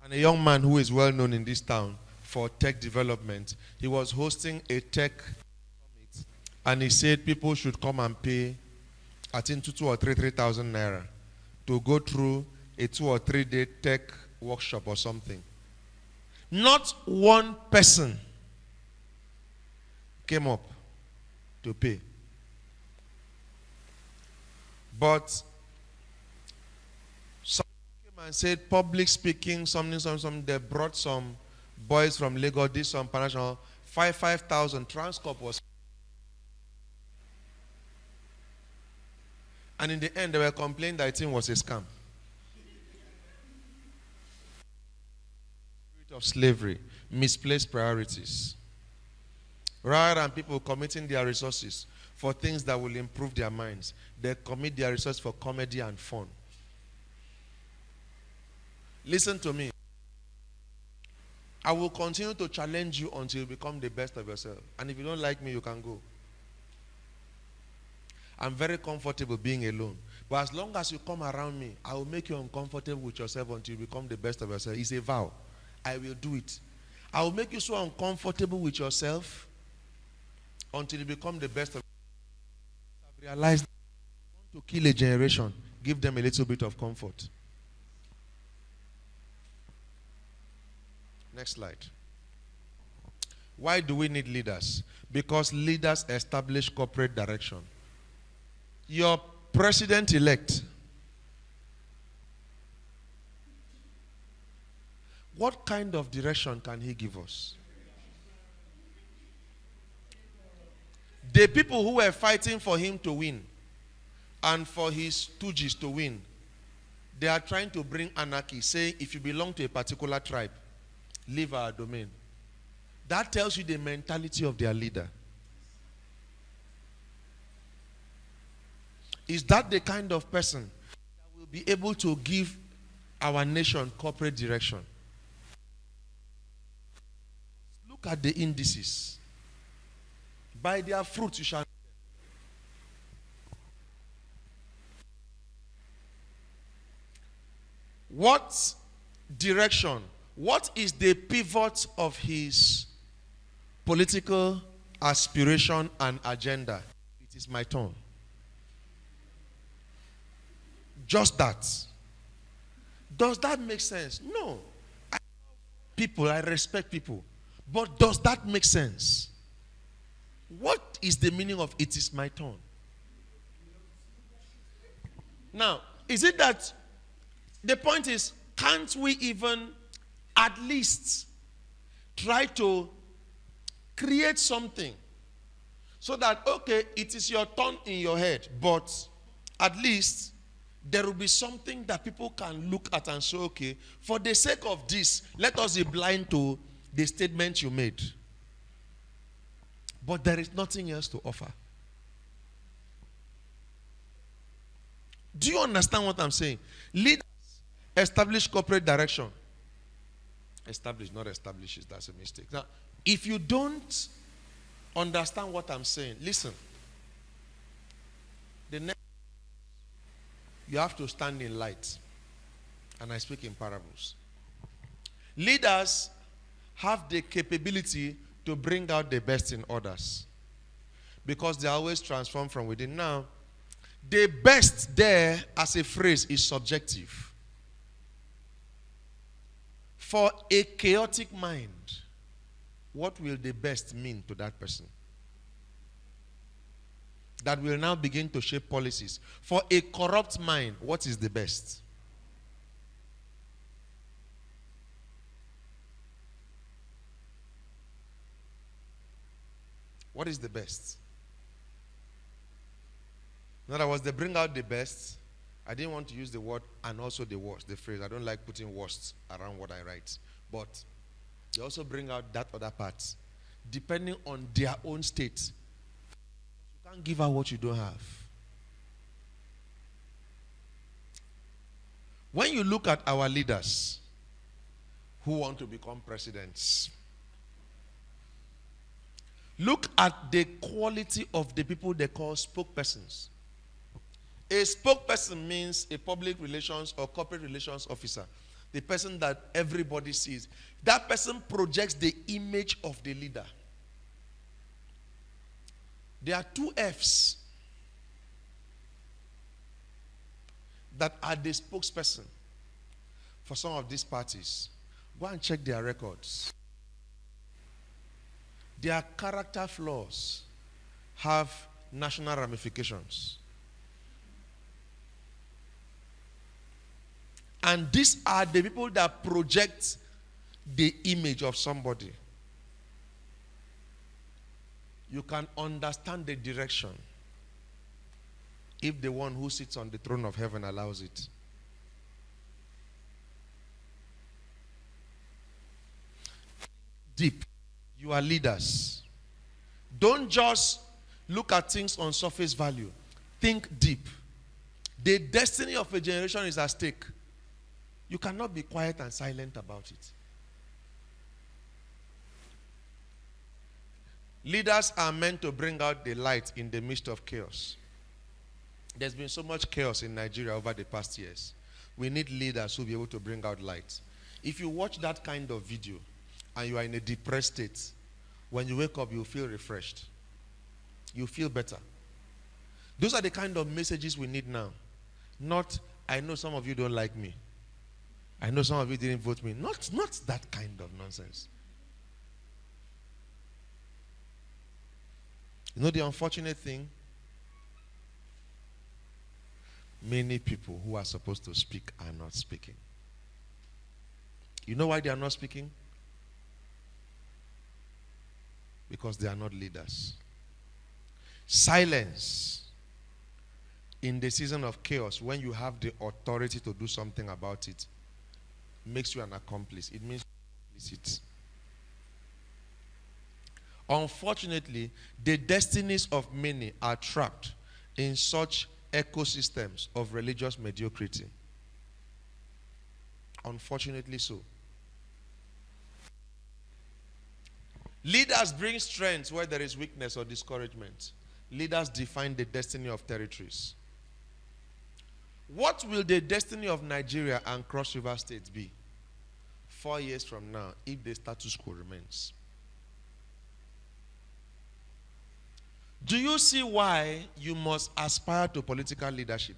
and a young man who is well known in this town for tech development. He was hosting a tech summit, and he said people should come and pay, I think 2 or 3,000 naira to go through a 2 or 3 day tech workshop or something. Not one person came up to pay. But some came and said public speaking, something. They brought some boys from Lagos, did some international, 5,000. Transcorp was. And in the end, they were complaining that it was a scam. Spirit of slavery, misplaced priorities. Rather than people committing their resources for things that will improve their minds, they commit their resources for comedy and fun. Listen to me. I will continue to challenge you until you become the best of yourself. And if you don't like me, you can go. I'm very comfortable being alone. But as long as you come around me, I will make you uncomfortable with yourself until you become the best of yourself. It's a vow. I will do it. I will make you so uncomfortable with yourself until you become the best of yourself. I've realized that if you want to kill a generation, give them a little bit of comfort. Next slide. Why do we need leaders? Because leaders establish corporate direction. Your president-elect, what kind of direction can he give us? The people who were fighting for him to win and for his stooges to win, they are trying to bring anarchy, saying if you belong to a particular tribe, leave our domain. That tells you the mentality of their leader. Is that the kind of person that will be able to give our nation corporate direction? Look at the indices. By their fruits you shall know them. What direction? What is the pivot of his political aspiration and agenda? It is my turn. Just that. Does that make sense? No. I love people, I respect people. But does that make sense? What is the meaning of it is my turn? Now, is it that the point is, can't we even at least try to create something so that, okay, it is your turn in your head, but at least there will be something that people can look at and say, okay, for the sake of this, let us be blind to the statement you made. But there is nothing else to offer. Do you understand what I'm saying? Leaders establish corporate direction. Establish, not establishes. That's a mistake. Now, if you don't understand what I'm saying, listen. The next, you have to stand in light. And I speak in parables. Leaders have the capability to bring out the best in others, because they are always transformed from within. Now, the best there as a phrase is subjective. For a chaotic mind, what will the best mean to that person? That will now begin to shape policies. For a corrupt mind, what is the best? What is the best? In other words, they bring out the best. I didn't want to use the word and also the worst, the phrase. I don't like putting worst around what I write. But they also bring out that other part, depending on their own state. You can't give out what you don't have. When you look at our leaders who want to become presidents, look at the quality of the people they call spokespersons. A spokesperson means a public relations or corporate relations officer. The person that everybody sees. That person projects the image of the leader. There are two F's that are the spokesperson for some of these parties. Go and check their records. Their character flaws have national ramifications. And these are the people that project the image of somebody. You can understand the direction if the one who sits on the throne of heaven allows it. Deep. You are leaders. Don't just look at things on surface value. Think deep. The destiny of a generation is at stake. You cannot be quiet and silent about it. Leaders are meant to bring out the light in the midst of chaos. There's been so much chaos in Nigeria over the past years. We need leaders who will be able to bring out light. If you watch that kind of video and you are in a depressed state, when you wake up, you feel refreshed. You feel better. Those are the kind of messages we need now. Not, I know some of you don't like me. I know some of you didn't vote me. Not that kind of nonsense. You know the unfortunate thing? Many people who are supposed to speak are not speaking. You know why they are not speaking? Because they are not leaders. Silence in the season of chaos, when you have the authority to do something about it, makes you an accomplice. It means complicit. Unfortunately, the destinies of many are trapped in such ecosystems of religious mediocrity. Unfortunately so. Leaders bring strength where there is weakness or discouragement. Leaders define the destiny of territories. What will the destiny of Nigeria and Cross River States be 4 years from now if the status quo remains? Do you see why you must aspire to political leadership?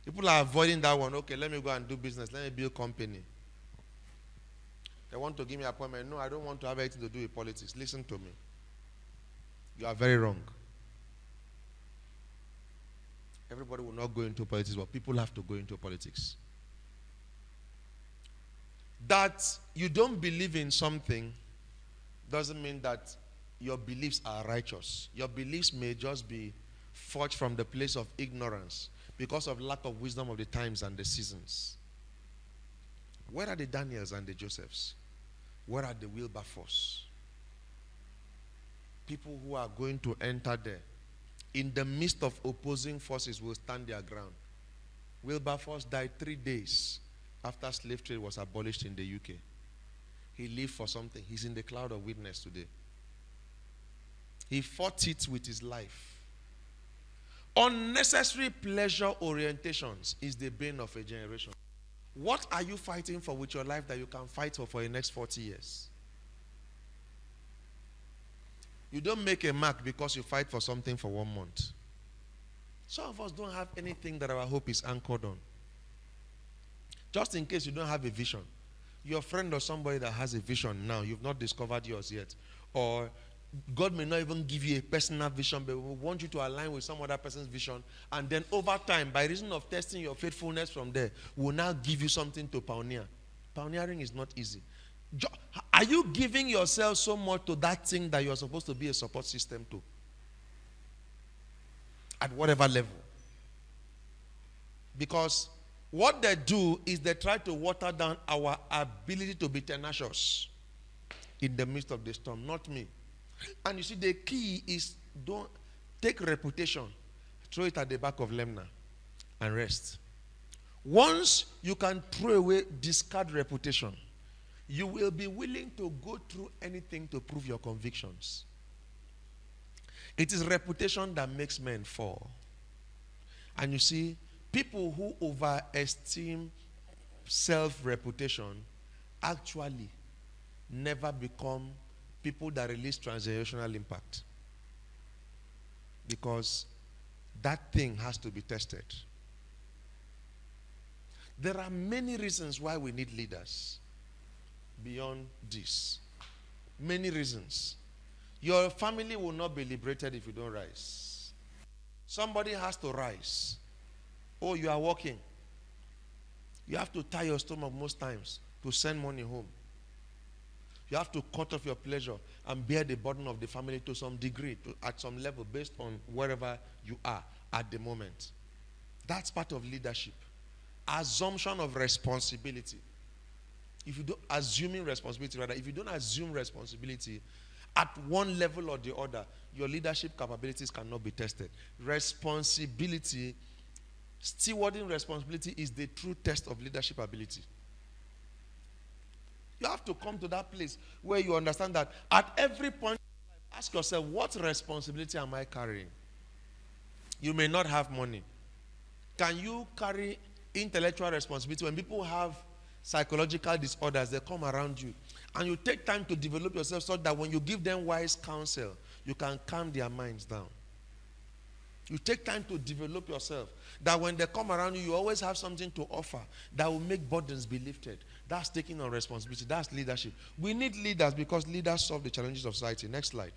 People are avoiding that one. Okay, let me go and do business. Let me build company. They want to give me an appointment. No, I don't want to have anything to do with politics. Listen to me. You are very wrong. Everybody will not go into politics, but people have to go into politics. That you don't believe in something doesn't mean that your beliefs are righteous. Your beliefs may just be forged from the place of ignorance because of lack of wisdom of the times and the seasons. Where are the Daniels and the Josephs? Where are the Wilberforce? People who are going to enter there. In the midst of opposing forces will stand their ground. Wilberforce died 3 days after slave trade was abolished in the UK. He lived for something. He's in the cloud of witness today. He fought it with his life. Unnecessary pleasure orientations is the bane of a generation. What are you fighting for with your life that you can fight for the next 40 years? You don't make a mark because you fight for something for 1 month. Some of us don't have anything that our hope is anchored on. Just in case you don't have a vision. Your friend or somebody that has a vision now, you've not discovered yours yet. Or God may not even give you a personal vision, but we want you to align with some other person's vision. And then over time, by reason of testing your faithfulness from there, we'll now give you something to pioneer. Pioneering is not easy. Are you giving yourself so much to that thing that you're supposed to be a support system to? At whatever level. Because what they do is they try to water down our ability to be tenacious in the midst of the storm, not me. And you see, the key is don't take reputation, throw it at the back of Lemna, and rest. Once you can throw away, discard reputation, you will be willing to go through anything to prove your convictions. It is reputation that makes men fall. And you see, people who overesteem self-reputation actually never become people that release transgenerational impact. Because that thing has to be tested. There are many reasons why we need leaders beyond this. Many reasons. Your family will not be liberated if you don't rise. Somebody has to rise. Oh, you are working. You have to tie your stomach most times to send money home. You have to cut off your pleasure and bear the burden of the family to some degree, at some level, based on wherever you are at the moment. That's part of leadership. Assumption of responsibility. If you don't assuming responsibility, rather, if you don't assume responsibility at one level or the other, your leadership capabilities cannot be tested. Responsibility, stewarding responsibility is the true test of leadership ability. You have to come to that place where you understand that at every point, ask yourself, what responsibility am I carrying? You may not have money. Can you carry intellectual responsibility? When people have psychological disorders, they come around you. And you take time to develop yourself so that when you give them wise counsel, you can calm their minds down. You take time to develop yourself. That when they come around you, you always have something to offer that will make burdens be lifted. That's taking on responsibility. That's leadership. We need leaders because leaders solve the challenges of society. Next slide.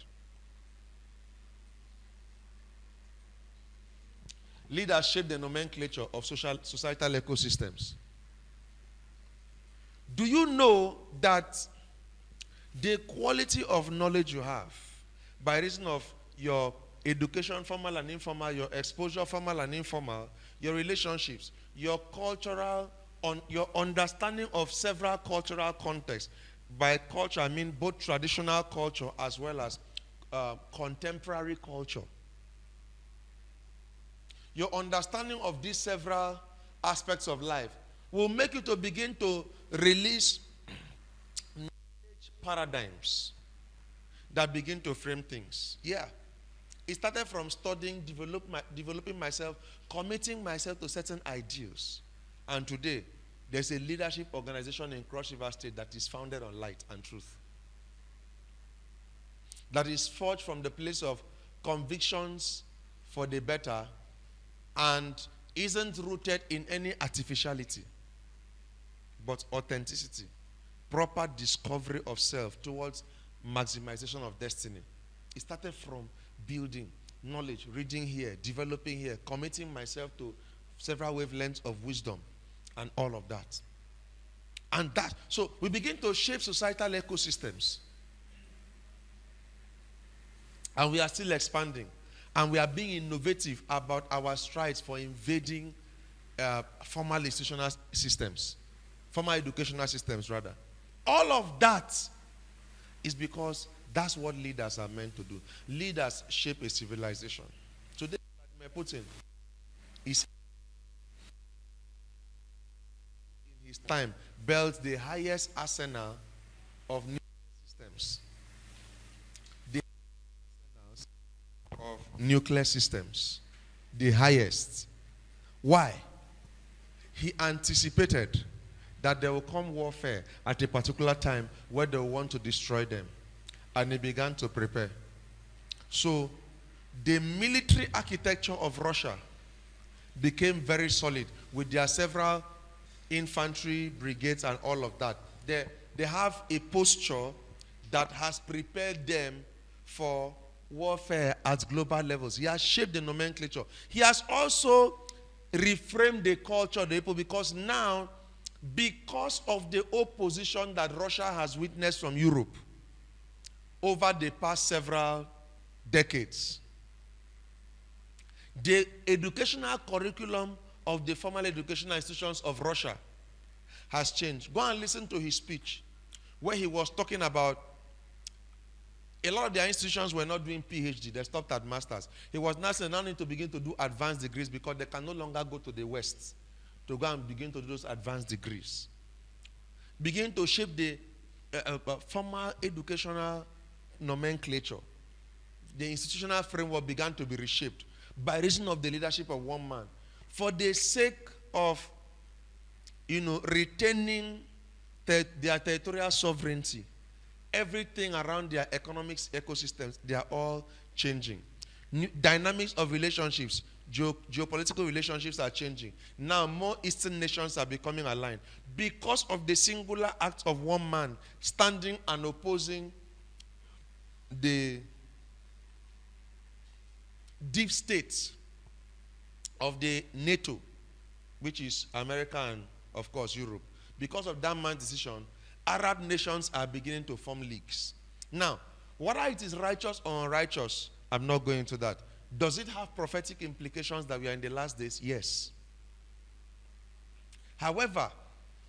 Leaders shape the nomenclature of societal ecosystems. Do you know that the quality of knowledge you have by reason of your education, formal and informal, your exposure, formal and informal, your relationships, your cultural, your understanding of several cultural contexts. By culture, I mean both traditional culture as well as contemporary culture. Your understanding of these several aspects of life will make you to begin to release knowledge paradigms that begin to frame things. Yeah. It started from studying, developing myself, committing myself to certain ideals. And today, there's a leadership organization in Cross River State that is founded on light and truth. That is forged from the place of convictions for the better and isn't rooted in any artificiality, but authenticity, proper discovery of self towards maximization of destiny. It started from building knowledge, reading here, developing here, committing myself to several wavelengths of wisdom and all of that. And that, so we begin to shape societal ecosystems. And we are still expanding. And we are being innovative about our strides for invading formal institutional systems, formal educational systems rather. All of that is because that's what leaders are meant to do. Leaders shape a civilization. Today, Vladimir Putin is in his time built the highest arsenal of nuclear systems. The arsenals of nuclear systems. The highest. Why? He anticipated that there will come warfare at a particular time where they will want to destroy them. And he began to prepare. So, the military architecture of Russia became very solid with their several infantry brigades and all of that. They have a posture that has prepared them for warfare at global levels. He has shaped the nomenclature. He has also reframed the culture of the people because now, because of the opposition that Russia has witnessed from Europe over the past several decades, the educational curriculum of the formal educational institutions of Russia has changed. Go and listen to his speech where he was talking about a lot of their institutions were not doing PhD. They stopped at masters. He was now saying, now need to begin to do advanced degrees because they can no longer go to the West to go and begin to do those advanced degrees. Begin to shape the formal educational nomenclature. The institutional framework began to be reshaped by reason of the leadership of one man. For the sake of, retaining their territorial sovereignty, everything around their economics ecosystems, they are all changing. Dynamics of relationships, geopolitical relationships are changing. Now more Eastern nations are becoming aligned because of the singular act of one man standing and opposing the deep states of the NATO, which is America and, of course, Europe. Because of that man's decision, Arab nations are beginning to form leagues. Now, whether it is righteous or unrighteous, I'm not going into that. Does it have prophetic implications that we are in the last days? Yes. However,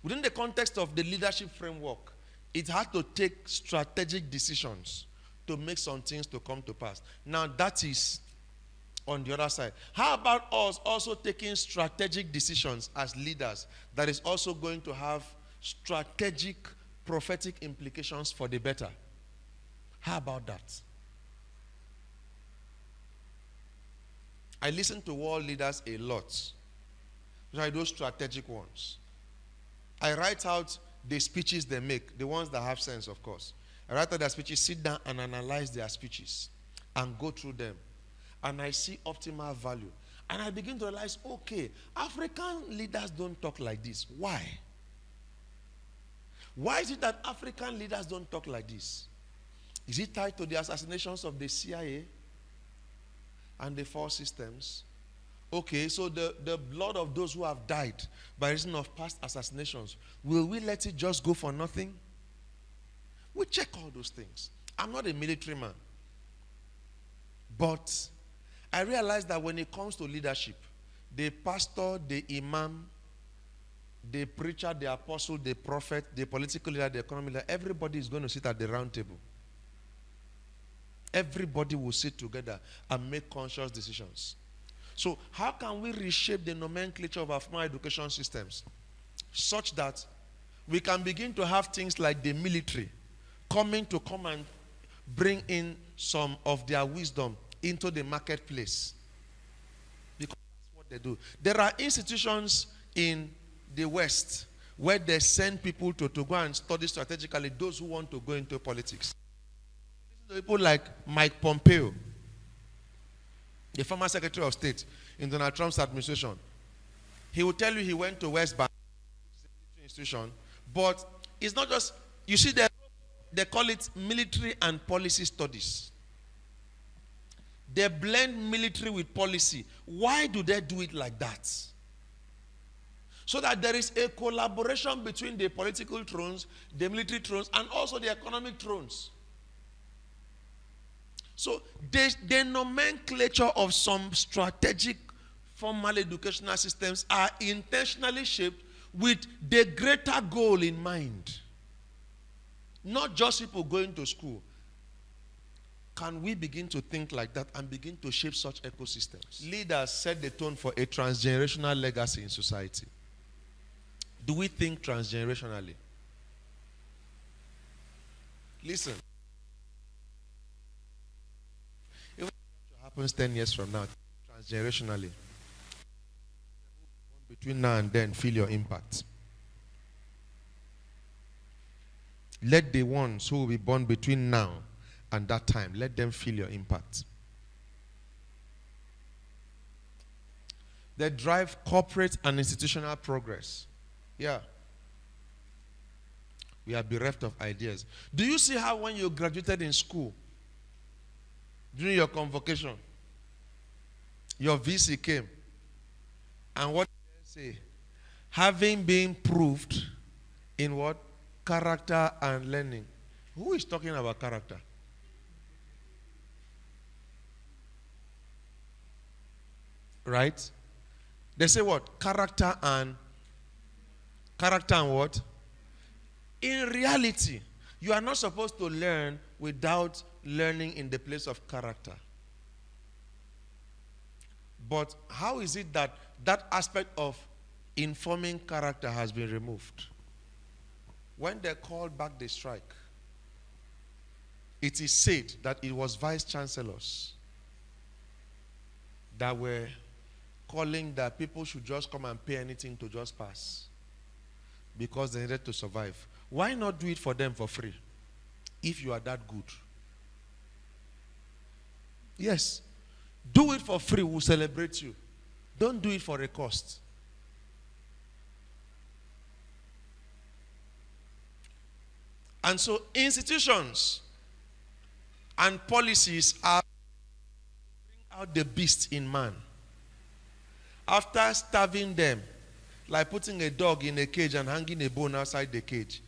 within the context of the leadership framework, it had to take strategic decisions to make some things to come to pass. Now, that is on the other side. How about us also taking strategic decisions as leaders that is also going to have strategic prophetic implications for the better? How about that? I listen to world leaders a lot. Those strategic ones. I write out the speeches they make, the ones that have sense, of course. I write out their speeches, sit down and analyze their speeches and go through them. and I see optimal value. And I begin to realize, okay, African leaders don't talk like this. Why? Why is it that African leaders don't talk like this? Is it tied to the assassinations of the CIA and the four systems? Okay, so the blood of those who have died by reason of past assassinations, will we let it just go for nothing? We check all those things. I'm not a military man. But I realize that when it comes to leadership, the pastor, the imam, the preacher, the apostle, the prophet, the political leader, the economic leader, everybody is going to sit at the round table. Everybody will sit together and make conscious decisions. So how can we reshape the nomenclature of our formal education systems such that we can begin to have things like the military come and bring in some of their wisdom into the marketplace? Because that's what they do. There are institutions in the West where they send people to go and study strategically those who want to go into politics. People like Mike Pompeo, the former Secretary of State in Donald Trump's administration. He will tell you he went to West Bank, which is a military institution, but it's not just, you see, they call it military and policy studies. They blend military with policy. Why do they do it like that? So that there is a collaboration between the political thrones, the military thrones, and also the economic thrones. So the nomenclature of some strategic formal educational systems are intentionally shaped with the greater goal in mind. Not just people going to school. Can we begin to think like that and begin to shape such ecosystems? Leaders set the tone for a transgenerational legacy in society. Do we think transgenerationally? Listen. If what happens 10 years from now, transgenerationally, between now and then, feel your impact. Let the ones who will be born between now and that time, let them feel your impact. They drive corporate and institutional progress. Yeah. We are bereft of ideas. Do you see how when you graduated in school, during your convocation, your VC came, and what did they say? Having been proved in what? Character and learning. Who is talking about character? Right? They say what? Character and what? In reality, you are not supposed to learn without learning in the place of character. But how is it that that aspect of informing character has been removed? When they called back the strike, it is said that it was vice chancellors that were calling that people should just come and pay anything to just pass because they needed to survive. Why not do it for them for free if you are that good? Yes. Do it for free, we'll celebrate you. Don't do it for a cost. And so institutions and policies are bring out the beast in man. After starving them, like putting a dog in a cage and hanging a bone outside the cage,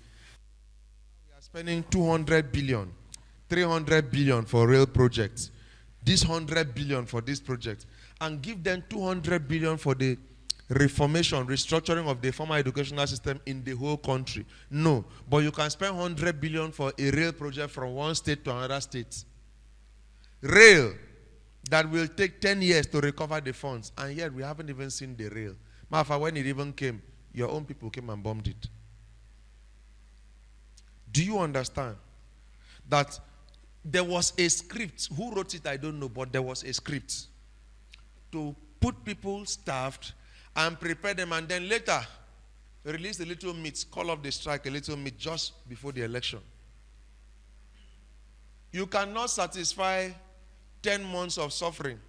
we are spending 200 billion, 300 billion for rail projects, this 100 billion for this project, and give them 200 billion for the reformation, restructuring of the formal educational system in the whole country. No, but you can spend 100 billion for a rail project from one state to another state. Rail that will take 10 years to recover the funds, and yet we haven't even seen the rail. Matter when it even came, your own people came and bombed it. Do you understand that there was a script? Who wrote it, I don't know, but there was a script to put people starved and prepare them, and then later release a little meat, call off the strike, a little meat just before the election. You cannot satisfy 10 months of suffering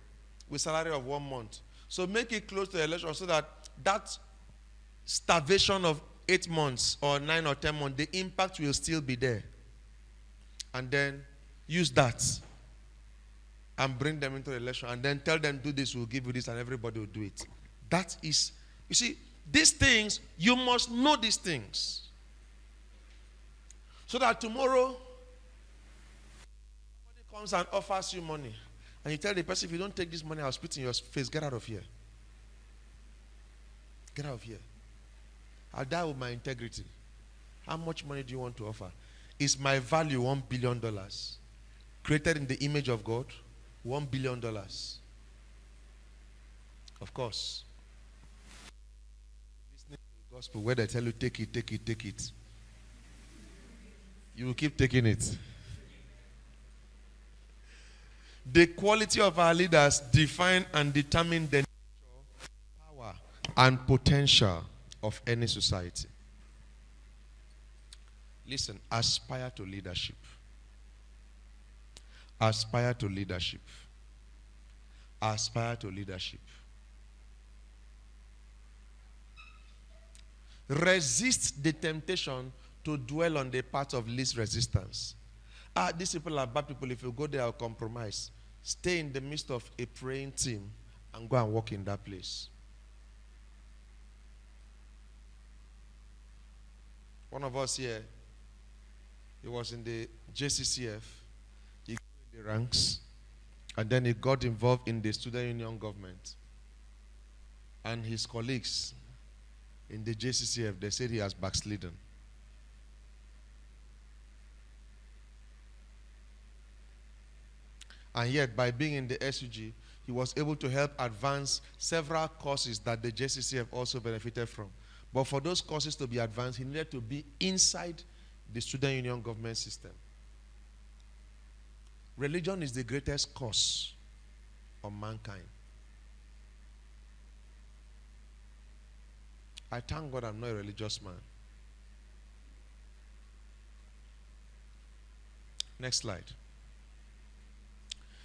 with salary of 1 month. So make it close to the election so that that starvation of 8 months or 9 or 10 months, the impact will still be there. And then use that and bring them into the election and then tell them, do this, we'll give you this, and everybody will do it. That is, you see, these things, you must know these things. So that tomorrow, somebody comes and offers you money. And you tell the person, if you don't take this money, I'll spit in your face. Get out of here. Get out of here. I'll die with my integrity. How much money do you want to offer? Is my value $1 billion? Created in the image of God? $1 billion. Of course. Listening to the gospel where they tell you, take it, take it, take it. You will keep taking it. The quality of our leaders define and determine the nature, power, and potential of any society. Listen, aspire to leadership. Aspire to leadership. Aspire to leadership. Resist the temptation to dwell on the path of least resistance. These people are bad people. If you go there, I'll compromise. Stay in the midst of a praying team and go and walk in that place. One of us here, he was in the JCCF. He got in the ranks, and then he got involved in the student union government. And his colleagues in the JCCF, they said he has backslidden. And yet, by being in the SUG, he was able to help advance several courses that the JCCF also benefited from. But for those courses to be advanced, he needed to be inside the student union government system. Religion is the greatest curse on mankind. I thank God I'm not a religious man. Next slide.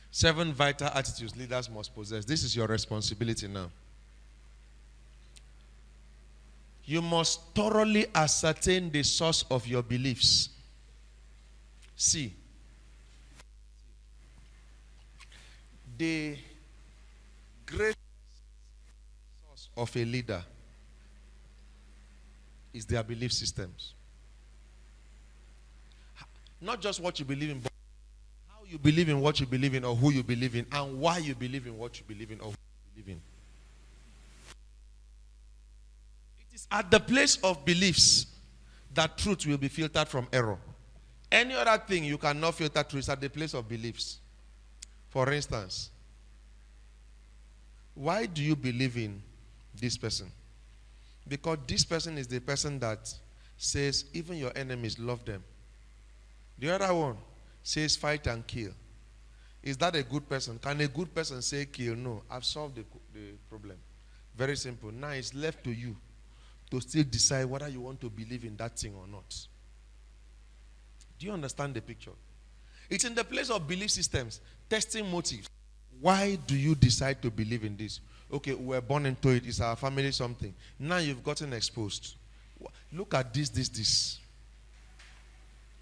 7 vital attitudes leaders must possess. This is your responsibility now. You must thoroughly ascertain the source of your beliefs. See, the greatest source of a leader is their belief systems. Not just what you believe in, but how you believe in what you believe in, or who you believe in, and why you believe in what you believe in, or who you believe in. It is at the place of beliefs that truth will be filtered from error. Any other thing you cannot filter truth is at the place of beliefs. For instance, why do you believe in this person? Because this person is the person that says even your enemies love them. The other one says fight and kill. Is that a good person? Can a good person say kill? No. I've solved the problem. Very simple. Now it's left to you to still decide whether you want to believe in that thing or not. Do you understand the picture? It's in the place of belief systems, testing motives. Why do you decide to believe in this? Okay, we're born into it. It's our family something. Now you've gotten exposed. Look at this.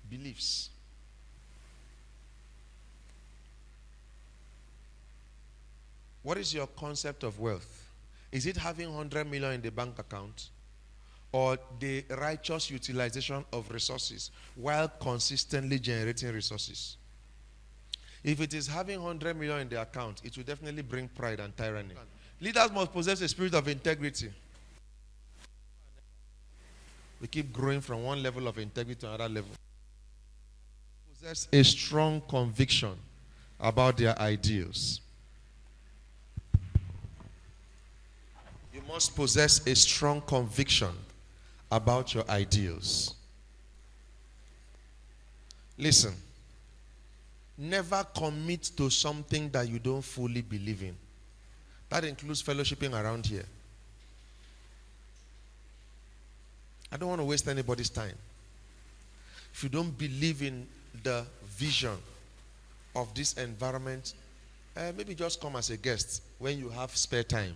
Beliefs. What is your concept of wealth? Is it having 100 million in the bank account, or the righteous utilization of resources while consistently generating resources? If it is having 100 million in the account, it will definitely bring pride and tyranny. Leaders must possess a spirit of integrity. We keep growing from one level of integrity to another level. Possess a strong conviction about their ideals. You must possess a strong conviction about your ideals. Listen, never commit to something that you don't fully believe in. That includes fellowshipping around here. I don't want to waste anybody's time. If you don't believe in the vision of this environment Maybe just come as a guest when you have spare time.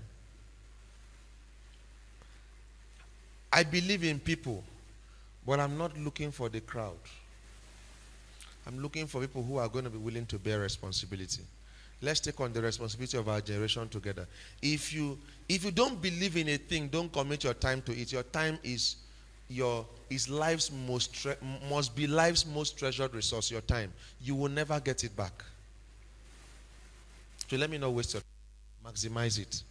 I believe in people, but I'm not looking for the crowd. I'm looking for people who are going to be willing to bear responsibility. Let's take on the responsibility of our generation together. If you don't believe in a thing, don't commit your time to it. Your time is must be life's most treasured resource. Your time, you will never get it back. So let me not waste your time. Maximize it.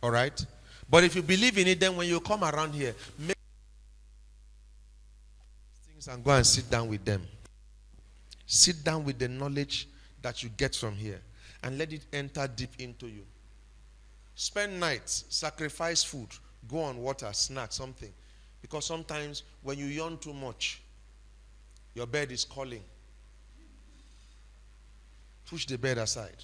All right. But if you believe in it, then when you come around here, make things and go and sit down with them. Sit down with the knowledge that you get from here and let it enter deep into you. Spend nights, sacrifice food, go on water, snack, something. Because sometimes when you yawn too much, your bed is calling. Push the bed aside.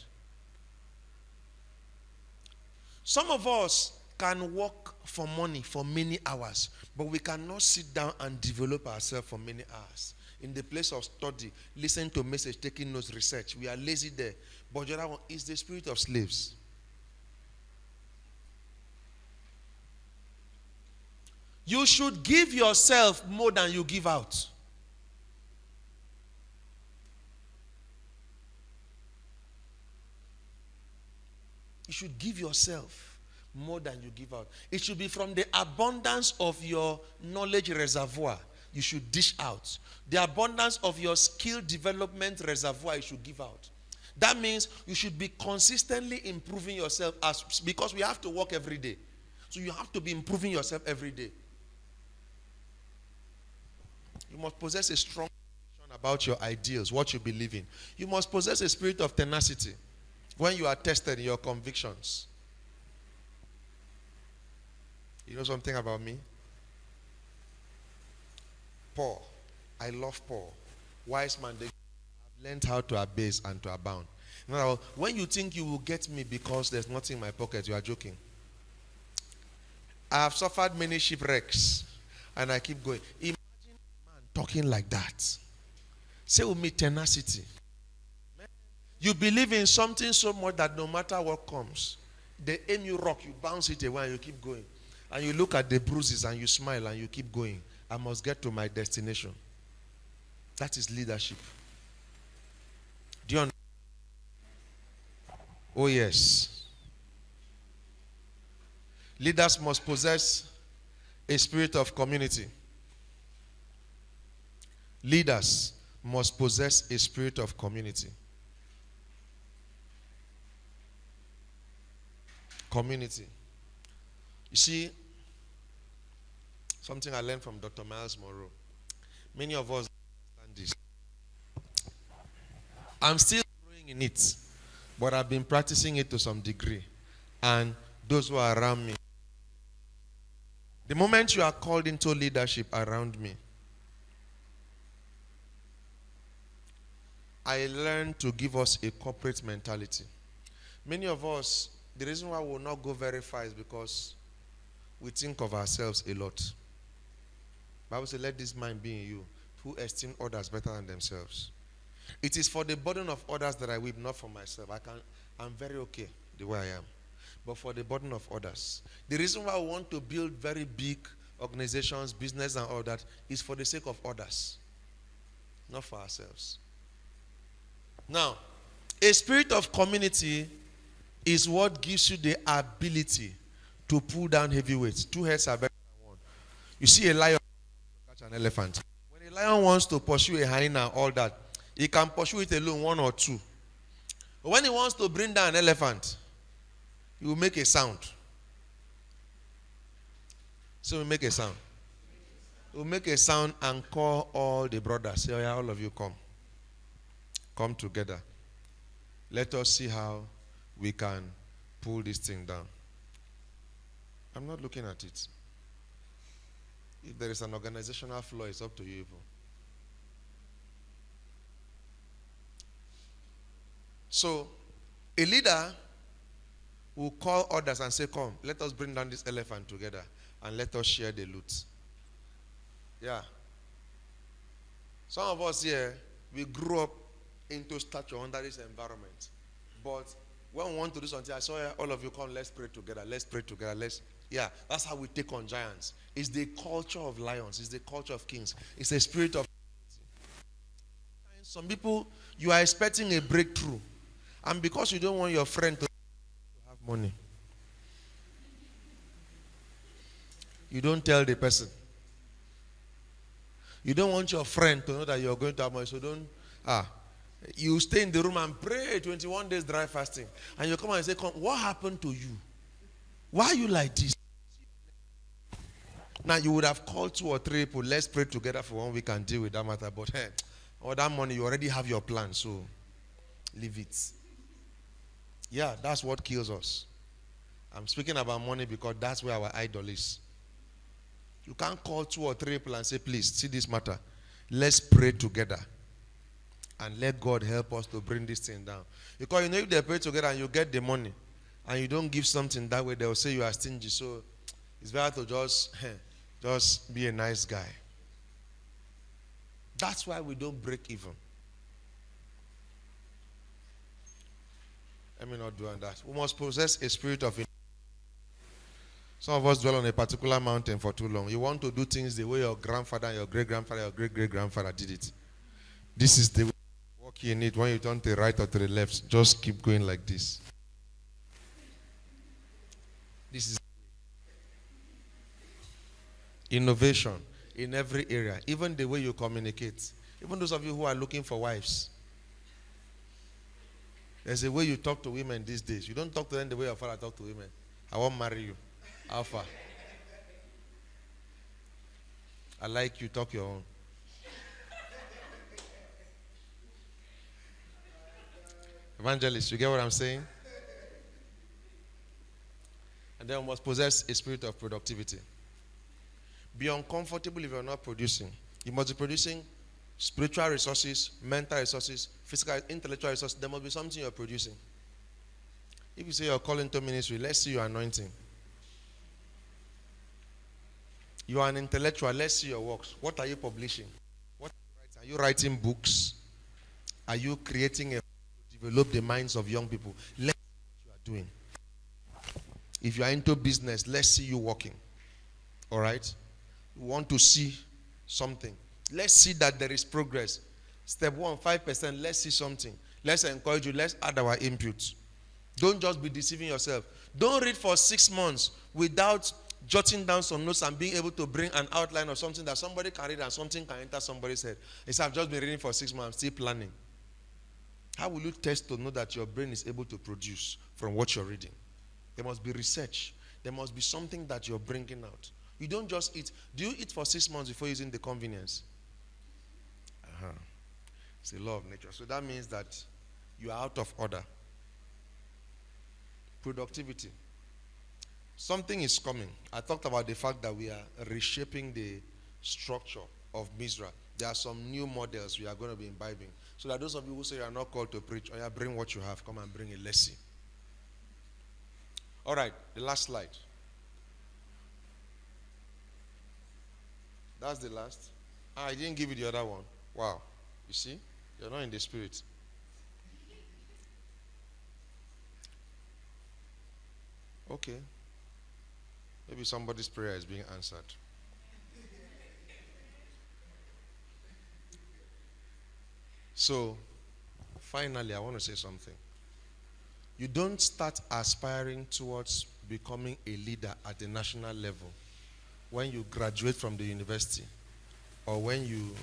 Some of us can work for money for many hours, but we cannot sit down and develop ourselves for many hours. In the place of study, listen to message, taking notes, research. We are lazy there. But the other one is the spirit of slaves. You should give yourself more than you give out. You should give yourself more than you give out. It should be from the abundance of your knowledge reservoir. You should dish out. The abundance of your skill development reservoir, you should give out. That means you should be consistently improving yourself because we have to work every day. So you have to be improving yourself every day. You must possess a strong conviction about your ideals, what you believe in. You must possess a spirit of tenacity when you are tested in your convictions. You know something about me? Paul. I love Paul. Wise man, they have learned how to abase and to abound. Now, when you think you will get me because there's nothing in my pocket, you are joking. I have suffered many shipwrecks and I keep going. Imagine a man talking like that. Say with me, tenacity. You believe in something so much that no matter what comes, they aim you rock, you bounce it away and you keep going. And you look at the bruises and you smile and you keep going. I must get to my destination. That is leadership. Do you understand? Oh yes. Leaders must possess a spirit of community. Leaders must possess a spirit of community. Community. You see, something I learned from Dr. Miles Monroe. Many of us understand this. I'm still growing in it, but I've been practicing it to some degree. And those who are around me. The moment you are called into leadership around me, I learned to give us a corporate mentality. Many of us, the reason why we will not go very far is because we think of ourselves a lot. The Bible says, let this mind be in you, who esteem others better than themselves. It is for the burden of others that I weep, not for myself. I'm very okay the way I am. But for the burden of others. The reason why we want to build very big organizations, business and all that is for the sake of others, not for ourselves. Now, a spirit of community is what gives you the ability to pull down heavy weights. Two heads are better than one. You see a lion catch an elephant. When a lion wants to pursue a hyena and all that, he can pursue it alone, one or two. But when he wants to bring down an elephant, he will make a sound. So we make a sound. He will make a sound and call all the brothers. Say, oh yeah, all of you come. Come together. Let us see how we can pull this thing down. I'm not looking at it. If there is an organizational flaw, it's up to you. So, a leader will call others and say, come, let us bring down this elephant together and let us share the loot. Yeah. Some of us here, we grew up into stature under this environment. But when we want to do something, I saw all of you come, let's pray together. Let's pray together. Yeah, that's how we take on giants. It's the culture of lions. It's the culture of kings. It's a spirit of. Some people, you are expecting a breakthrough. And because you don't want your friend to have money, you don't tell the person. You don't want your friend to know that you're going to have money, so don't. You stay in the room and pray 21 days dry fasting. And you come and say, what happened to you? Why are you like this? Now, you would have called 2 or 3 people, let's pray together for 1 week and deal with that matter. But hey, all that money, you already have your plan, so leave it. Yeah, that's what kills us. I'm speaking about money because that's where our idol is. You can't call 2 or 3 people and say, please, see this matter. Let's pray together. And let God help us to bring this thing down. Because if they pray together and you get the money, and you don't give something that way, they will say you are stingy. So it's better to just be a nice guy. That's why we don't break even. Let me not dwell on that. We must possess a spirit of. Some of us dwell on a particular mountain for too long. You want to do things the way your grandfather, your great-grandfather, your great-great-grandfather did it. This is the way you walk in it. When you turn to the right or to the left, just keep going like this. This is innovation in every area, even the way you communicate. Even those of you who are looking for wives. There's a way you talk to women these days. You don't talk to them the way your father talk to women. I won't marry you. Alpha. I like you, talk your own. Evangelist, you get what I'm saying? And then we must possess a spirit of productivity. Be uncomfortable if you're not producing. You must be producing spiritual resources, mental resources, physical, intellectual resources. There must be something you're producing. If you say you're calling to ministry, let's see your anointing. You are an intellectual, let's see your works. What are you publishing? What are you writing books? Are you creating a to develop the minds of young people? Let's see what you are doing. If you are into business, let's see you working. All right? You want to see something. Let's see that there is progress. Step 1, 5%. Let's see something. Let's encourage you. Let's add our input. Don't just be deceiving yourself. Don't read for 6 months without jotting down some notes and being able to bring an outline of something that somebody can read and something can enter somebody's head. It's I've just been reading for 6 months. I'm still planning. How will you test to know that your brain is able to produce from what you're reading? There must be research. There must be something that you're bringing out. You don't just eat. Do you eat for 6 months before using the convenience? It's a law of nature. So that means that you are out of order. Productivity. Something is coming. I talked about the fact that we are reshaping the structure of Mizra. There are some new models we are going to be imbibing. So that those of you who say you are not called to preach, or you bring what you have, come and bring it. Let's see. All right, the last slide. That's the last. I didn't give you the other one. Wow. You see? You're not in the spirit. Okay. Maybe somebody's prayer is being answered. So, finally, I want to say something. You don't start aspiring towards becoming a leader at the national level when you graduate from the university, or when you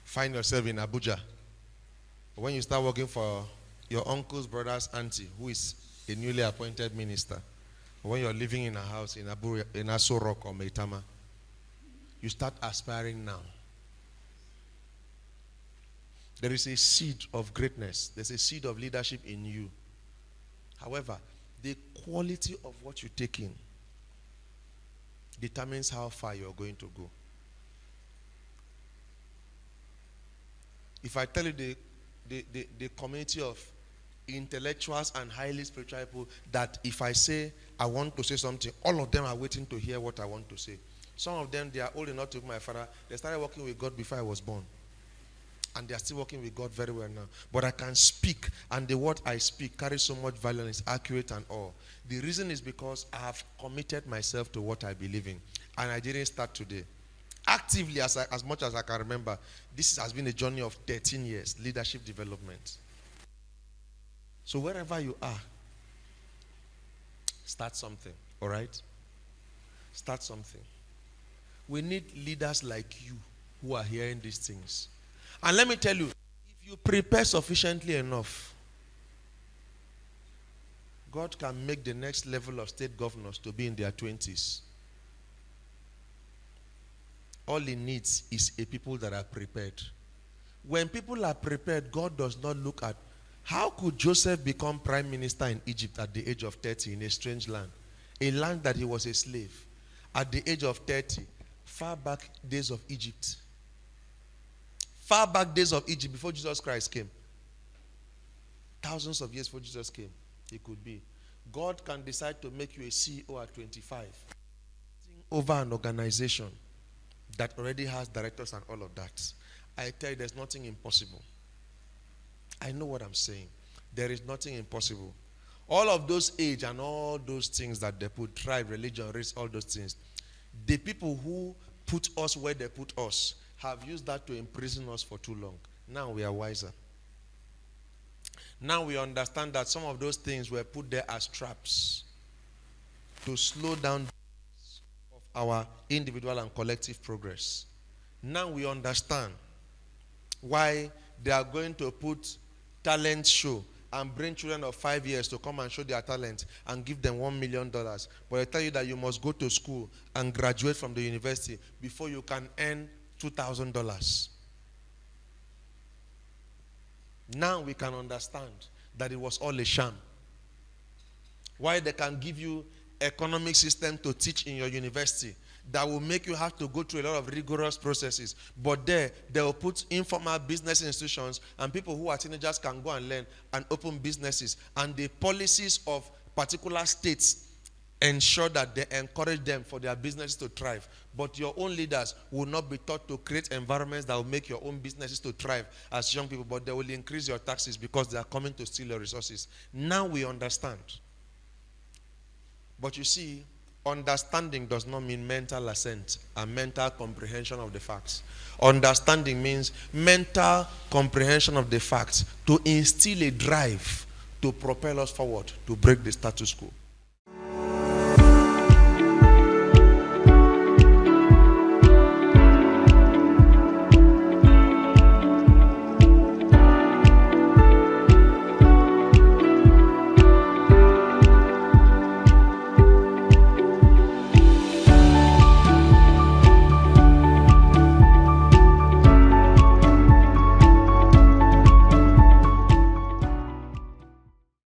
find yourself in Abuja, or when you start working for your uncle's brother's auntie, who is a newly appointed minister, or when you're living in a house in Aso Rock or Maitama. You start aspiring now. There is a seed of greatness. There's a seed of leadership in you. However, the quality of what you take in determines how far you're going to go. If I tell you the community of intellectuals and highly spiritual people that if I say I want to say something, all of them are waiting to hear what I want to say. Some of them, they are old enough to be my father. They started working with God before I was born. and they are still working with God very well now. But I can speak, and the word I speak carries so much value and is accurate and all. The reason is because I have committed myself to what I believe in, and I didn't start today. Actively, as much as I can remember, this has been a journey of 13 years, leadership development. So wherever you are, start something, all right? Start something. We need leaders like you who are hearing these things. And let me tell you, if you prepare sufficiently enough, God can make the next level of state governors to be in their 20s. All he needs is a people that are prepared. When people are prepared, God does not look at how could Joseph become prime minister in Egypt at the age of 30 in a strange land, a land that he was a slave. At the age of 30, far back days of Egypt. Far back days of Egypt before Jesus Christ came. Thousands of years before Jesus came, he could be. God can decide to make you a CEO at 25. Over an organization that already has directors and all of that. I tell you, there's nothing impossible. I know what I'm saying. There is nothing impossible. All of those age and all those things that they put, tribe, religion, race, all those things, the people who put us where they put us have used that to imprison us for too long. Now we are wiser. Now we understand that some of those things were put there as traps to slow down our individual and collective progress. Now we understand why they are going to put talent show and bring children of 5 years to come and show their talent and give them $1 million. But I tell you that you must go to school and graduate from the university before you can earn $2,000. Now we can understand that it was all a sham. Why they can give you economic system to teach in your university that will make you have to go through a lot of rigorous processes. But there, they will put informal business institutions and people who are teenagers can go and learn and open businesses. And the policies of particular states ensure that they encourage them for their businesses to thrive. But your own leaders will not be taught to create environments that will make your own businesses to thrive as young people, but they will increase your taxes because they are coming to steal your resources. Now we understand. But you see, understanding does not mean mental assent and mental comprehension of the facts. Understanding means mental comprehension of the facts to instill a drive to propel us forward, to break the status quo.